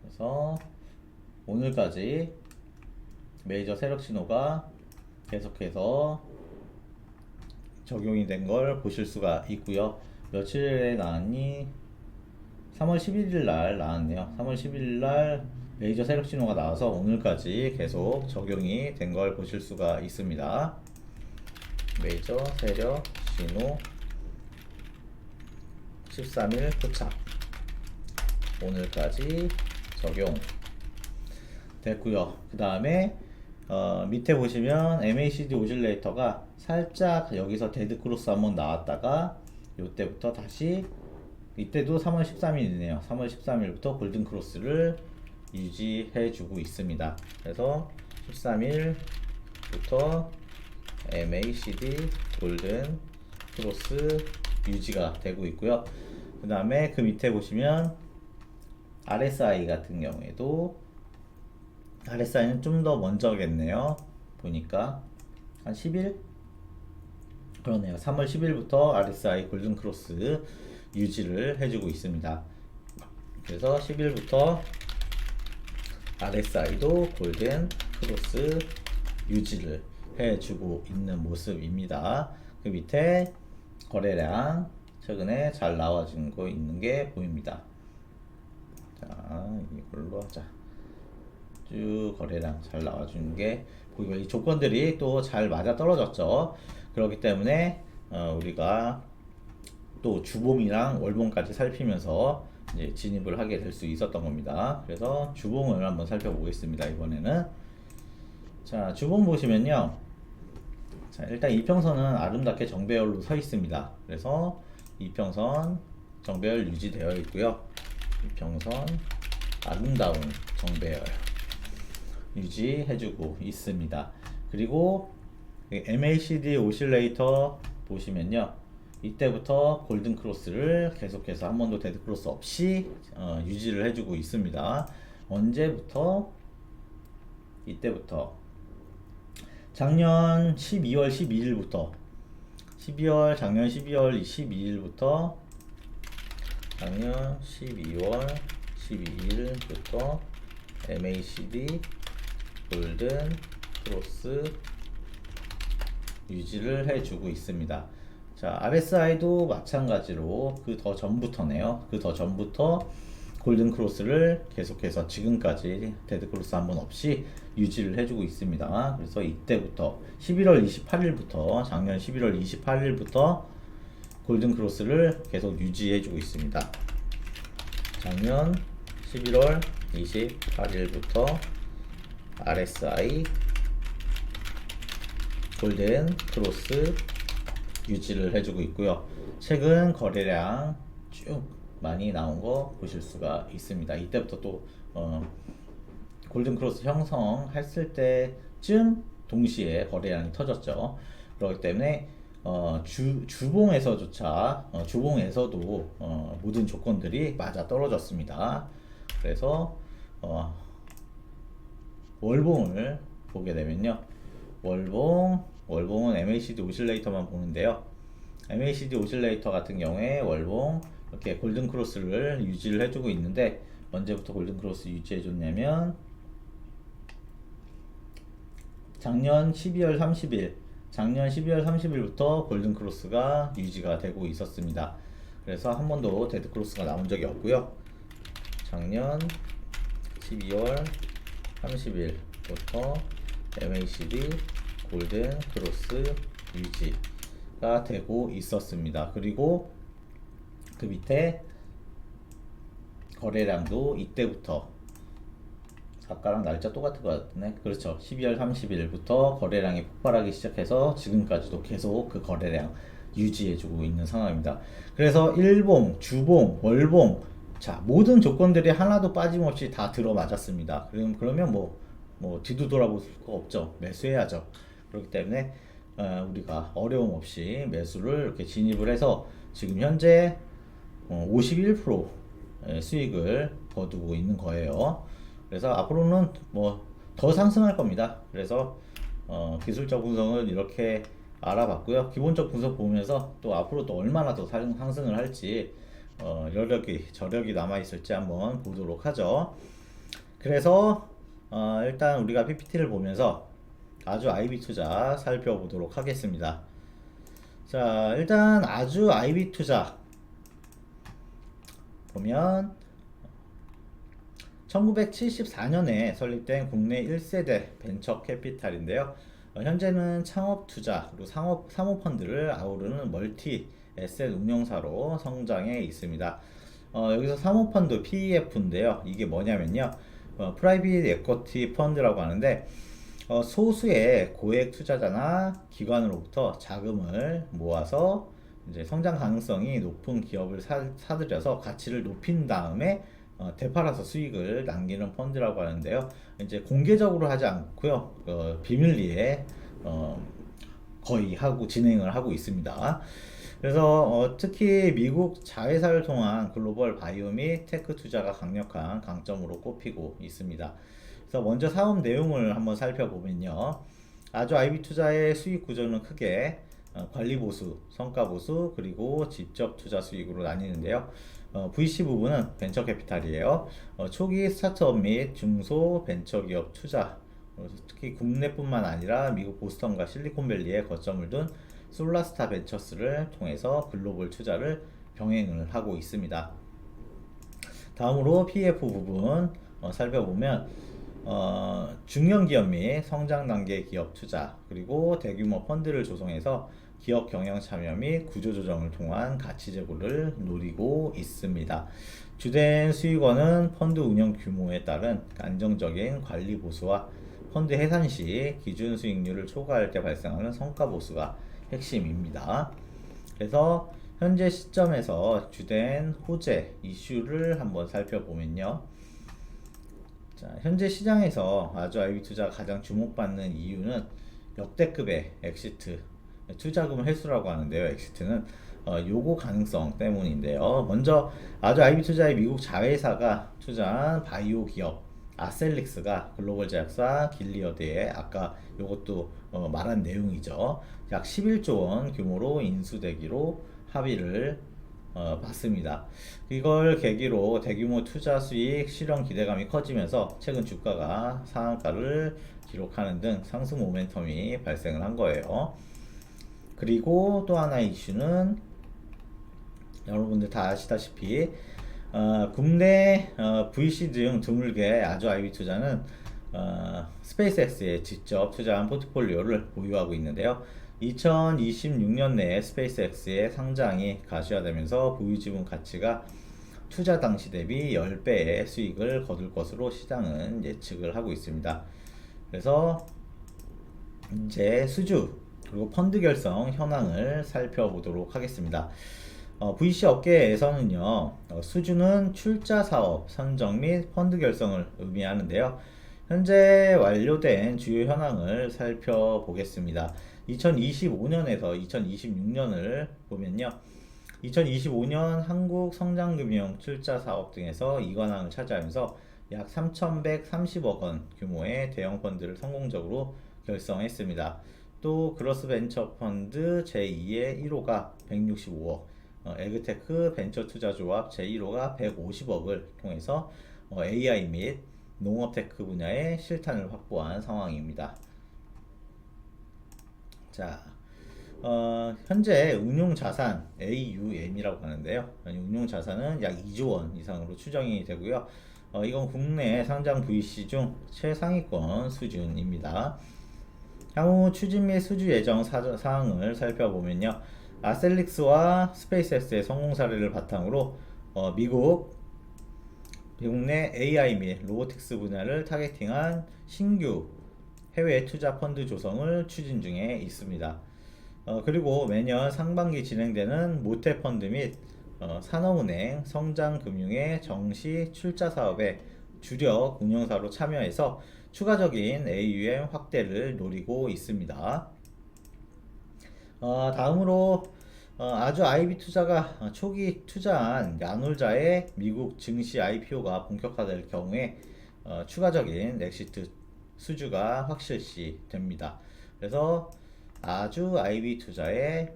그래서 오늘까지 메이저 세력 신호가 계속해서 적용이 된 걸 보실 수가 있고요. 며칠에 나왔니? 3월 11일 날 나왔네요. 3월 11일 날 메이저 세력 신호가 나와서 오늘까지 계속 적용이 된 걸 보실 수가 있습니다. 메이저 세력 신호 13일 포착, 오늘까지 적용 됐고요. 그 다음에 밑에 보시면 MACD 오실레이터가 살짝 여기서 데드크로스 한번 나왔다가 이때부터 다시, 이때도 3월 13일이네요. 3월 13일부터 골든크로스를 유지해 주고 있습니다. 그래서 13일부터 MACD 골든크로스 유지가 되고 있고요. 그 다음에 그 밑에 보시면 RSI 같은 경우에도, RSI는 좀 더 먼저겠네요. 보니까 한 10일? 그러네요. 3월 10일부터 RSI 골든크로스 유지를 해주고 있습니다. 그래서 10일부터 RSI도 골든크로스 유지를 해주고 있는 모습입니다. 그 밑에 거래량 최근에 잘 나와준 거 있는 게 보입니다. 자, 이걸로 하자. 쭉 거래량 잘 나와주는 게 보이고, 이 조건들이 또 잘 맞아 떨어졌죠. 그렇기 때문에 우리가 또 주봉이랑 월봉까지 살피면서 이제 진입을 하게 될 수 있었던 겁니다. 그래서 주봉을 한번 살펴보겠습니다. 이번에는 자, 주봉 보시면요. 자, 일단 이평선은 아름답게 정배열로 서 있습니다. 그래서 이평선 정배열 유지되어 있고요. 이평선 아름다운 정배열 유지해주고 있습니다. 그리고 MACD 오실레이터 보시면요, 이때부터 골든크로스를 계속해서 한 번도 데드크로스 없이 유지를 해주고 있습니다. 언제부터? 이때부터 작년 12월 12일부터 작년 12월 12일부터 작년 12월 12일부터 MACD 골든 크로스 유지를 해주고 있습니다. 자, RSI도 마찬가지로 그 더 전부터네요. 그 더 전부터 골든 크로스를 계속해서 지금까지 데드 크로스 한 번 없이 유지를 해주고 있습니다. 그래서 이때부터 11월 28일부터 작년 11월 28일부터 골든 크로스를 계속 유지해주고 있습니다. 작년 11월 28일부터 RSI 골든 크로스 유지를 해주고 있고요. 최근 거래량 쭉 많이 나온 거 보실 수가 있습니다. 이때부터 또 골든 크로스 형성했을 때쯤 동시에 거래량이 터졌죠. 그렇기 때문에 주봉에서조차 주봉에서도 모든 조건들이 맞아 떨어졌습니다. 그래서 월봉을 보게 되면요, 월봉은 MACD 오실레이터만 보는데요. MACD 오실레이터 같은 경우에 월봉 이렇게 골든 크로스를 유지를 해주고 있는데, 언제부터 골든 크로스 유지해 줬냐면 작년 12월 30일부터 골든 크로스가 유지가 되고 있었습니다. 그래서 한 번도 데드 크로스가 나온 적이 없고요. 작년 12월 30일부터 MACD 골든 크로스 유지가 되고 있었습니다. 그리고 그 밑에 거래량도 이때부터 아까랑 날짜 똑같은 것 같네. 그렇죠. 12월 30일부터 거래량이 폭발하기 시작해서 지금까지도 계속 그 거래량 유지해주고 있는 상황입니다. 그래서 일봉, 주봉, 월봉, 자, 모든 조건들이 하나도 빠짐없이 다 들어맞았습니다. 그러면 뭐 뒤도 돌아볼 수가 없죠. 매수해야죠. 그렇기 때문에 우리가 어려움 없이 매수를 이렇게 진입을 해서 지금 현재 51% 수익을 거두고 있는 거예요. 그래서 앞으로는 뭐 더 상승할 겁니다. 그래서 기술적 분석을 이렇게 알아봤고요. 기본적 분석 보면서 또 앞으로 또 얼마나 더 상승을 할지 여력이 저력이 남아 있을지 한번 보도록 하죠. 그래서 일단 우리가 PPT를 보면서 아주 IB 투자 살펴보도록 하겠습니다. 자, 일단 아주 IB 투자 보면 1974년에 설립된 국내 1세대 벤처 캐피탈인데요. 현재는 창업 투자 그리고 사모펀드를 아우르는 멀티 에셋 운용사로 성장해 있습니다. 여기서 사모펀드 PEF인데요. 이게 뭐냐면요. 프라이빗 에쿼티 펀드라고 하는데 소수의 고액 투자자나 기관으로부터 자금을 모아서 이제 성장 가능성이 높은 기업을 사들여서 가치를 높인 다음에 되팔아서 수익을 남기는 펀드라고 하는데요. 이제 공개적으로 하지 않고요. 비밀리에 거의 진행을 하고 있습니다. 그래서 특히 미국 자회사를 통한 글로벌 바이오 및 테크 투자가 강력한 강점으로 꼽히고 있습니다. 그래서 먼저 사업 내용을 한번 살펴보면요. 아주 IB 투자의 수익 구조는 크게 관리 보수, 성과 보수, 그리고 직접 투자 수익으로 나뉘는데요. VC 부분은 벤처 캐피탈이에요. 초기 스타트업 및 중소 벤처기업 투자, 특히 국내뿐만 아니라 미국 보스턴과 실리콘밸리에 거점을 둔 솔라스타 벤처스를 통해서 글로벌 투자를 병행을 하고 있습니다. 다음으로 PF 부분 살펴보면 중견기업 및 성장 단계 기업 투자, 그리고 대규모 펀드를 조성해서 기업 경영 참여 및 구조조정을 통한 가치 제고를 노리고 있습니다. 주된 수익원은 펀드 운영 규모에 따른 안정적인 관리 보수와 펀드 해산 시 기준 수익률을 초과할 때 발생하는 성과 보수가 핵심입니다. 그래서 현재 시점에서 주된 호재 이슈를 한번 살펴보면요. 자, 현재 시장에서 아주 IB 투자가 가장 주목받는 이유는 역대급의 엑시트, 투자금 회수라고 하는데요. 엑시트는 요구 가능성 때문인데요. 먼저 아주 IB 투자의 미국 자회사가 투자한 바이오 기업 아셀릭스가 글로벌 제약사 길리어드에 아까 요것도 말한 내용이죠. 약 11조 원 규모로 인수되기로 합의를 받습니다. 이걸 계기로 대규모 투자 수익 실현 기대감이 커지면서 최근 주가가 상한가를 기록하는 등 상승 모멘텀이 발생을 한 거예요. 그리고 또 하나의 이슈는 여러분들 다 아시다시피 국내 VC 등 드물게 아주 IB 투자는 스페이스X에 직접 투자한 포트폴리오를 보유하고 있는데요. 2026년 내에 스페이스X의 상장이 가시화되면서 보유 지분 가치가 투자 당시 대비 10배의 수익을 거둘 것으로 시장은 예측을 하고 있습니다. 그래서 이제 수주 그리고 펀드 결성 현황을 살펴보도록 하겠습니다. VC 업계에서는요, 수주는 출자 사업 선정 및 펀드 결성을 의미하는데요. 현재 완료된 주요 현황을 살펴보겠습니다. 2025년에서 2026년을 보면요. 2025년 한국 성장금융 출자 사업 등에서 이관왕을 차지하면서 약 3,130억 원 규모의 대형 펀드를 성공적으로 결성했습니다. 또 그로스 벤처 펀드 제2의 1호가 165억, 에그테크 벤처 투자 조합 제1호가 150억을 통해서 AI 및 농업테크 분야의 실탄을 확보한 상황입니다. 자, 현재 운용자산 AUM이라고 하는데요. 운용자산은 약 2조 원 이상으로 추정이 되고요. 이건 국내 상장 VC 중 최상위권 수준입니다. 향후 추진 및 수주 예정 사항을 살펴보면요. 아셀릭스와 스페이스X의 성공 사례를 바탕으로 미국 미국 내 AI 및 로보틱스 분야를 타겟팅한 신규 해외 투자 펀드 조성을 추진 중에 있습니다. 그리고 매년 상반기 진행되는 모태 펀드 및 산업은행, 성장금융의 정시 출자 사업에 주력 운영사로 참여해서 추가적인 AUM 확대를 노리고 있습니다. 다음으로 아주 아이비 투자가 초기 투자한 야놀자의 미국 증시 IPO가 본격화될 경우에 추가적인 엑시트 수주가 확실시 됩니다. 그래서 아주 아이비 투자의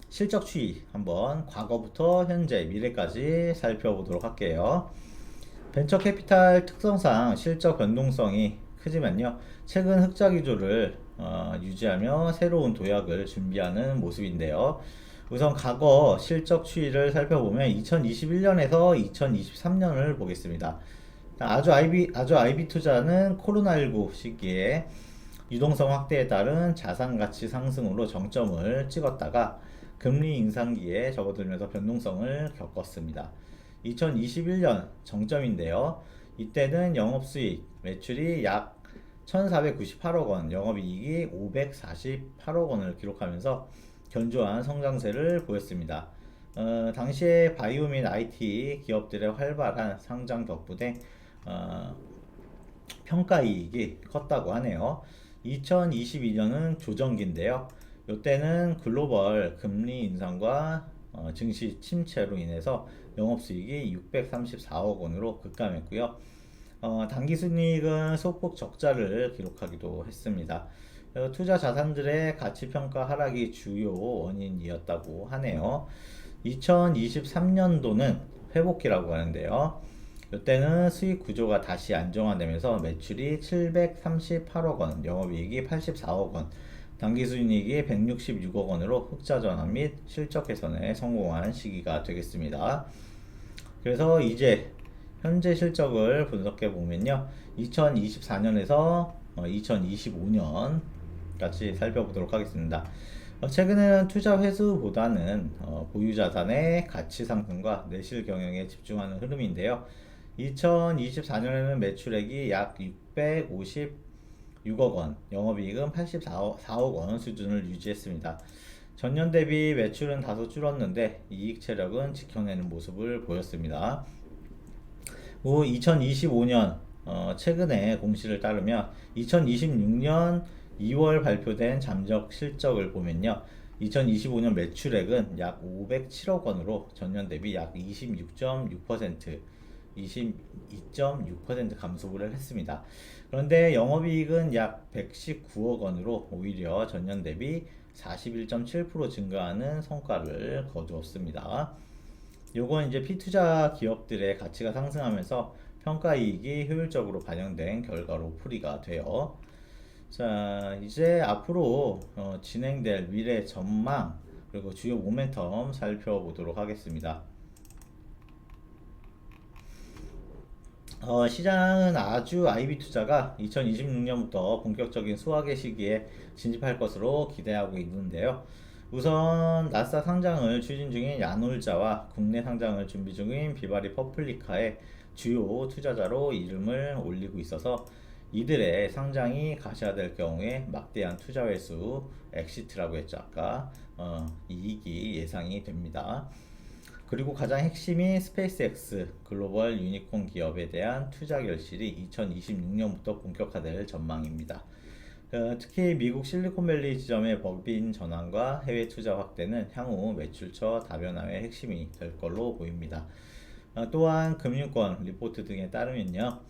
실적 추이 한번 과거부터 현재 미래까지 살펴보도록 할게요. 벤처 캐피탈 특성상 실적 변동성이 크지만요. 최근 흑자 기조를 유지하며 새로운 도약을 준비하는 모습인데요. 우선 과거 실적 추이를 살펴보면 2021년에서 2023년을 보겠습니다. 아주 아이비 투자는 코로나19 시기에 유동성 확대에 따른 자산 가치 상승으로 정점을 찍었다가 금리 인상기에 접어들면서 변동성을 겪었습니다. 2021년 정점인데요. 이때는 영업수익, 매출이 약 1,498억 원, 영업이익이 548억 원을 기록하면서 견조한 성장세를 보였습니다. 당시에 바이오 및 IT 기업들의 활발한 상장 덕분에 평가이익이 컸다고 하네요. 2022년은 조정기인데요. 이때는 글로벌 금리 인상과 증시 침체로 인해서 영업수익이 634억 원으로 급감했고요. 당기순이익은 소폭 적자를 기록하기도 했습니다. 투자 자산들의 가치평가 하락이 주요 원인이었다고 하네요. 2023년도는 회복기라고 하는데요. 이때는 수익 구조가 다시 안정화되면서 매출이 738억 원, 영업이익이 84억 원, 당기순이익이 166억 원으로 흑자 전환 및 실적 개선에 성공한 시기가 되겠습니다. 그래서 이제 현재 실적을 분석해 보면요. 2024년에서 2025년 같이 살펴보도록 하겠습니다. 최근에는 투자 회수보다는 보유 자산의 가치 상승과 내실 경영에 집중하는 흐름인데요. 2024년에는 매출액이 약 656억 원, 영업이익은 84억 원 수준을 유지했습니다. 전년 대비 매출은 다소 줄었는데 이익 체력은 지켜내는 모습을 보였습니다. 2025년 최근에 공시를 따르면 2026년 2월 발표된 잠적 실적을 보면요. 2025년 매출액은 약 507억 원으로 전년 대비 약 22.6% 감소를 했습니다. 그런데 영업이익은 약 119억 원으로 오히려 전년 대비 41.7% 증가하는 성과를 거두었습니다. 요건 이제 피투자 기업들의 가치가 상승하면서 평가이익이 효율적으로 반영된 결과로 풀이가 돼요. 자, 이제 앞으로 진행될 미래 전망 그리고 주요 모멘텀 살펴보도록 하겠습니다. 시장은 아주 아이비 투자가 2026년부터 본격적인 수확의 시기에 진입할 것으로 기대하고 있는데요. 우선 나스닥 상장을 추진 중인 야놀자와 국내 상장을 준비 중인 비바리 퍼플리카의 주요 투자자로 이름을 올리고 있어서 이들의 상장이 가시화될 경우에 막대한 투자 회수, 엑시트라고 했죠 아까 이익이 예상이 됩니다. 그리고 가장 핵심인 스페이스X 글로벌 유니콘 기업에 대한 투자 결실이 2026년부터 본격화될 전망입니다. 특히 미국 실리콘밸리 지점의 법인 전환과 해외 투자 확대는 향후 매출처 다변화의 핵심이 될 걸로 보입니다. 또한 금융권 리포트 등에 따르면요.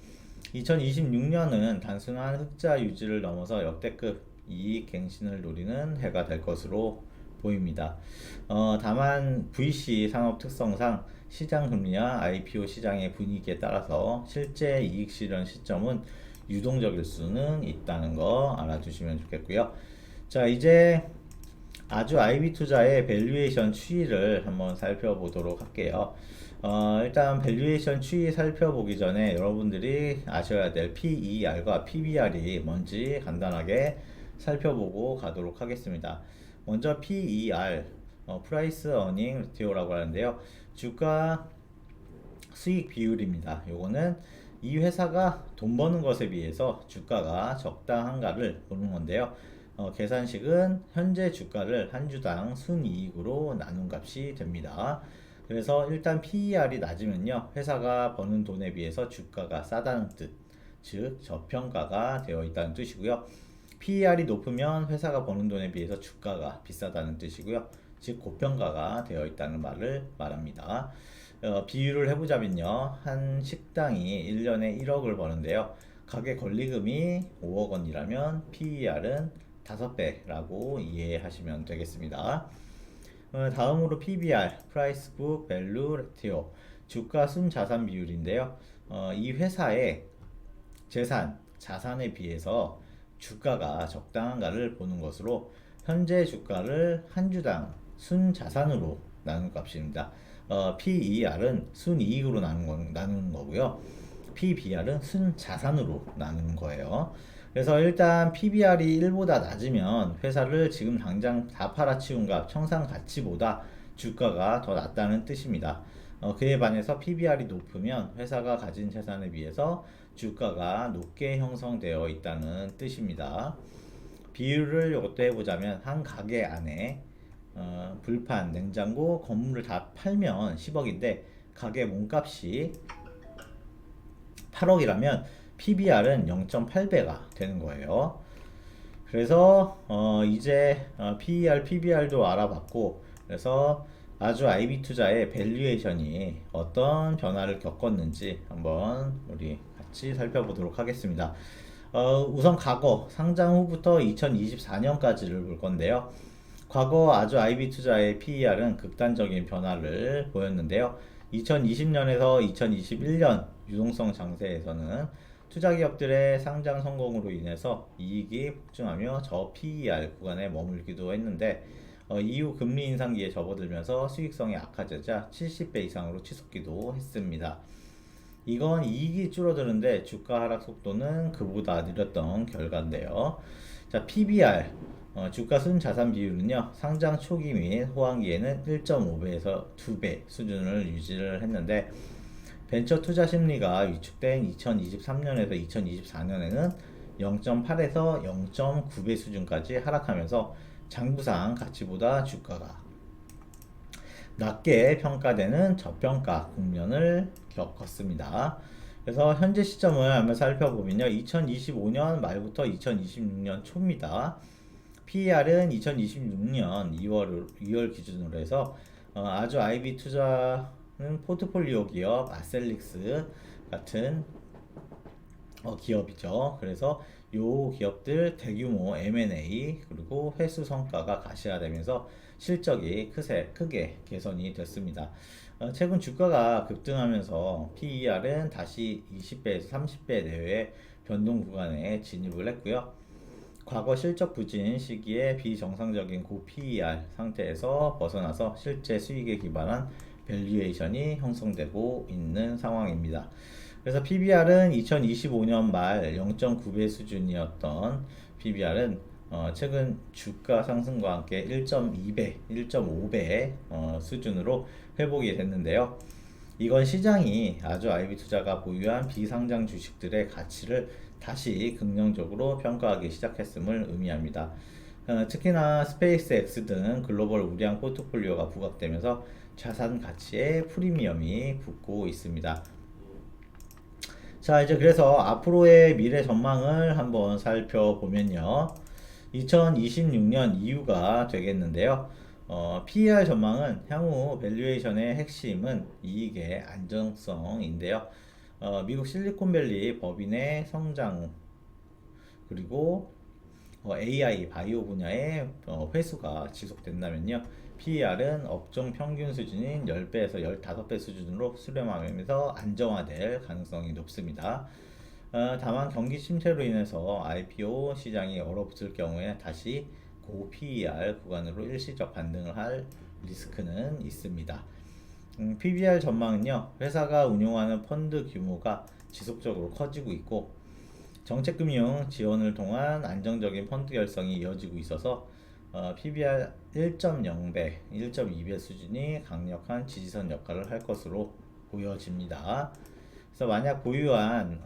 2026년은 단순한 흑자 유지를 넘어서 역대급 이익 갱신을 노리는 해가 될 것으로 보입니다. 다만 VC 산업 특성상 시장 금리와 IPO 시장의 분위기에 따라서 실제 이익 실현 시점은 유동적일 수는 있다는 거 알아두시면 좋겠고요. 자, 이제 아주 아이비 투자의 밸류에이션 추이를 한번 살펴보도록 할게요. 일단 밸류에이션 추이 살펴보기 전에 여러분들이 아셔야 될 PER과 PBR이 뭔지 간단하게 살펴보고 가도록 하겠습니다. 먼저 PER, Price Earning Ratio라고 하는데요. 주가 수익 비율입니다. 요거는 이 회사가 돈 버는 것에 비해서 주가가 적당한가를 보는 건데요. 계산식은 현재 주가를 한 주당 순이익으로 나눈 값이 됩니다. 그래서 일단 PER이 낮으면요, 회사가 버는 돈에 비해서 주가가 싸다는 뜻, 즉 저평가가 되어 있다는 뜻이고요. PER이 높으면 회사가 버는 돈에 비해서 주가가 비싸다는 뜻이고요. 즉 고평가가 되어 있다는 말을 말합니다. 비유를 해보자면요, 한 식당이 1년에 1억을 버는데요, 가게 권리금이 5억 원이라면 PER은 5배라고 이해하시면 되겠습니다. 다음으로 PBR, Price Book Value Ratio, 주가 순 자산 비율인데요. 이 회사의 재산, 자산에 비해서 주가가 적당한가를 보는 것으로 현재 주가를 한 주당 순 자산으로 나눈 값입니다. PER은 순이익으로 나누는 거고요. PBR은 순 자산으로 나누는 거예요. 그래서 일단 PBR이 1보다 낮으면 회사를 지금 당장 다 팔아치운 값, 청산 가치보다 주가가 더 낮다는 뜻입니다. 그에 반해서 PBR이 높으면 회사가 가진 재산에 비해서 주가가 높게 형성되어 있다는 뜻입니다. 비율을 이것도 해보자면 한 가게 안에 불판, 냉장고, 건물을 다 팔면 10억인데 가게 몸값이 8억이라면 PBR은 0.8배가 되는 거예요. 그래서 이제 PER, PBR도 알아봤고, 그래서 아주 IB 투자의 밸류에이션이 어떤 변화를 겪었는지 한번 우리 같이 살펴보도록 하겠습니다. 우선 과거 상장 후부터 2024년까지를 볼 건데요. 과거 아주 IB 투자의 PER은 극단적인 변화를 보였는데요. 2020년에서 2021년 유동성 장세에서는 투자 기업들의 상장 성공으로 인해서 이익이 폭증하며 저 PER 구간에 머물기도 했는데, 이후 금리 인상기에 접어들면서 수익성이 악화되자 70배 이상으로 치솟기도 했습니다. 이건 이익이 줄어드는데 주가 하락 속도는 그보다 느렸던 결과인데요. 자, PBR, 주가 순 자산 비율은요, 상장 초기 및 호황기에는 1.5배에서 2배 수준을 유지를 했는데, 벤처 투자 심리가 위축된 2023년에서 2024년에는 0.8에서 0.9배 수준까지 하락하면서 장부상 가치보다 주가가 낮게 평가되는 저평가 국면을 겪었습니다. 그래서 현재 시점을 한번 살펴보면요, 2025년 말부터 2026년 초입니다. PER은 2026년 2월 기준으로 해서 아주 IB 투자는 포트폴리오 기업 아셀릭스 같은 기업이죠. 그래서 요 기업들 대규모 M&A 그리고 회수 성과가 가시화되면서 실적이 크게 개선이 됐습니다. 최근 주가가 급등하면서 PER은 다시 20배에서 30배 내외의 변동 구간에 진입을 했고요. 과거 실적 부진 시기에 비정상적인 고 PER 상태에서 벗어나서 실제 수익에 기반한 밸류에이션이 형성되고 있는 상황입니다. 그래서 PBR은 2025년 말 0.9배 수준이었던 PBR은 최근 주가 상승과 함께 1.2배, 1.5배 수준으로 회복이 됐는데요. 이건 시장이 아주 IB 투자가 보유한 비상장 주식들의 가치를 다시 긍정적으로 평가하기 시작했음을 의미합니다. 특히나 스페이스X 등 글로벌 우량 포트폴리오가 부각되면서 자산 가치에 프리미엄이 붙고 있습니다. 자, 이제 그래서 앞으로의 미래 전망을 한번 살펴보면요, 2026년 이후가 되겠는데요. PER 전망은 향후 밸류에이션의 핵심은 이익의 안정성인데요. 미국 실리콘밸리 법인의 성장 그리고 AI 바이오 분야의 회수가 지속된다면요, PER은 업종 평균 수준인 10배에서 15배 수준으로 수렴하면서 안정화될 가능성이 높습니다. 다만 경기 침체로 인해서 IPO 시장이 얼어붙을 경우에 다시 고 PER 구간으로 일시적 반등을 할 리스크는 있습니다. PBR 전망은요, 회사가 운용하는 펀드 규모가 지속적으로 커지고 있고 정책금융 지원을 통한 안정적인 펀드 결성이 이어지고 있어서 PBR 1.0배, 1.2배 수준이 강력한 지지선 역할을 할 것으로 보여집니다. 그래서 만약 보유한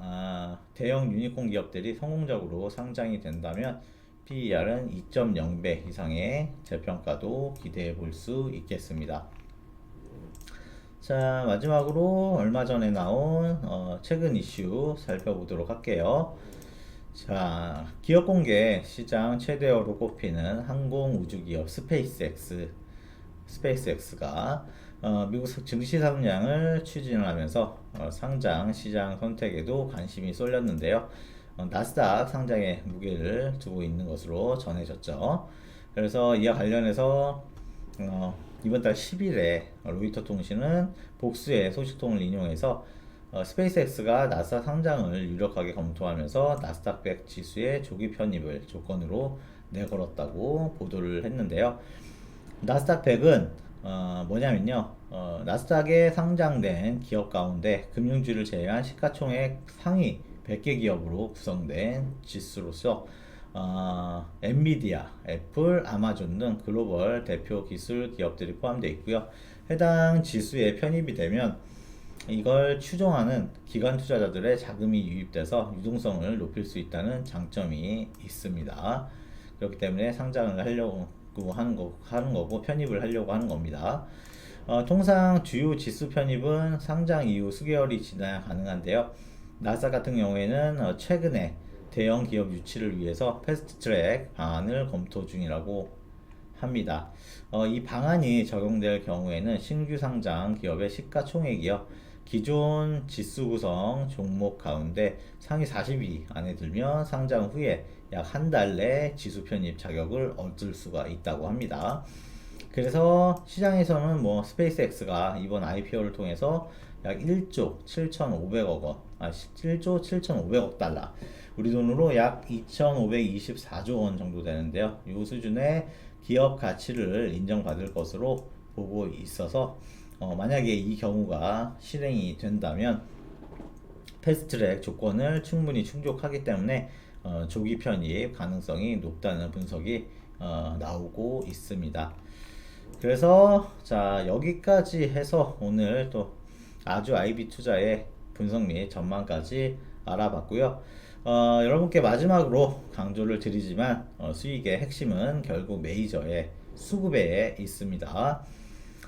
대형 유니콘 기업들이 성공적으로 상장이 된다면 PER은 2.0배 이상의 재평가도 기대해 볼 수 있겠습니다. 자, 마지막으로 얼마 전에 나온 최근 이슈 살펴보도록 할게요. 자, 기업 공개 시장 최대어로 꼽히는 항공 우주 기업 스페이스X가 미국 증시 상장을 추진을 하면서 상장 시장 선택에도 관심이 쏠렸는데요. 나스닥 상장에 무게를 두고 있는 것으로 전해졌죠. 그래서 이와 관련해서 이번 달 10일에 로이터 통신은 복수의 소식통을 인용해서 스페이스X가 나스닥 상장을 유력하게 검토하면서 나스닥 100 지수의 조기 편입을 조건으로 내걸었다고 보도를 했는데요. 나스닥 100은 뭐냐면요. 나스닥에 상장된 기업 가운데 금융주를 제외한 시가총액 상위 100개 기업으로 구성된 지수로서 엔비디아, 애플, 아마존 등 글로벌 대표 기술 기업들이 포함되어 있고요. 해당 지수에 편입이 되면 이걸 추종하는 기관 투자자들의 자금이 유입돼서 유동성을 높일 수 있다는 장점이 있습니다. 그렇기 때문에 상장을 하려고 하는 거고 편입을 하려고 하는 겁니다. 통상 주요 지수 편입은 상장 이후 수개월이 지나야 가능한데요. 나스닥 같은 경우에는 최근에 대형 기업 유치를 위해서 패스트트랙 방안을 검토 중이라고 합니다. 이 방안이 적용될 경우에는 신규 상장 기업의 시가총액이요. 기존 지수 구성 종목 가운데 상위 40위 안에 들면 상장 후에 약 한 달 내 지수 편입 자격을 얻을 수가 있다고 합니다. 그래서 시장에서는 뭐 스페이스X가 이번 IPO를 통해서 약 1조 7,500억 원, 1조 7,500억 달러, 우리 돈으로 약 2,524조 원 정도 되는데요. 이 수준의 기업 가치를 인정받을 것으로 보고 있어서 만약에 이 경우가 실행이 된다면 패스트트랙 조건을 충분히 충족하기 때문에 조기 편입 가능성이 높다는 분석이 나오고 있습니다. 그래서 자, 여기까지 해서 오늘 또 아주 IB 투자의 분석 및 전망까지 알아봤고요. 여러분께 마지막으로 강조를 드리지만 수익의 핵심은 결국 메이저의 수급에 있습니다.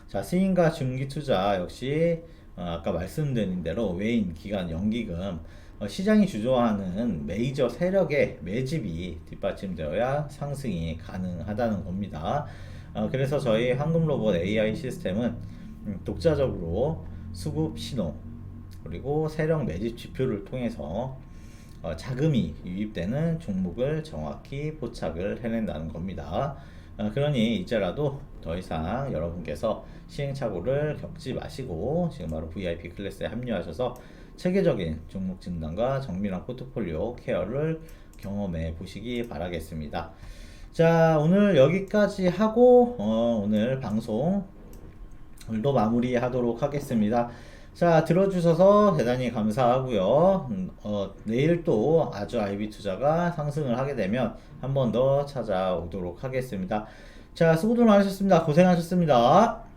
자, 스윙과 중기 투자 역시 아까 말씀드린 대로 외인, 기관, 연기금 시장이 주도하는 메이저 세력의 매집이 뒷받침되어야 상승이 가능하다는 겁니다. 그래서 저희 황금로봇 AI 시스템은 독자적으로 수급 신호 그리고 세력 매집 지표를 통해서 자금이 유입되는 종목을 정확히 포착을 해낸다는 겁니다. 그러니 이제라도 더 이상 여러분께서 시행착오를 겪지 마시고 지금 바로 VIP 클래스에 합류하셔서 체계적인 종목 진단과 정밀한 포트폴리오 케어를 경험해 보시기 바라겠습니다. 자, 오늘 여기까지 하고 오늘 방송 오늘도 마무리하도록 하겠습니다. 자, 들어주셔서 대단히 감사하고요. 내일 또 아주 IB 투자가 상승을 하게 되면 한 번 더 찾아오도록 하겠습니다. 자, 수고들 많으셨습니다. 고생하셨습니다.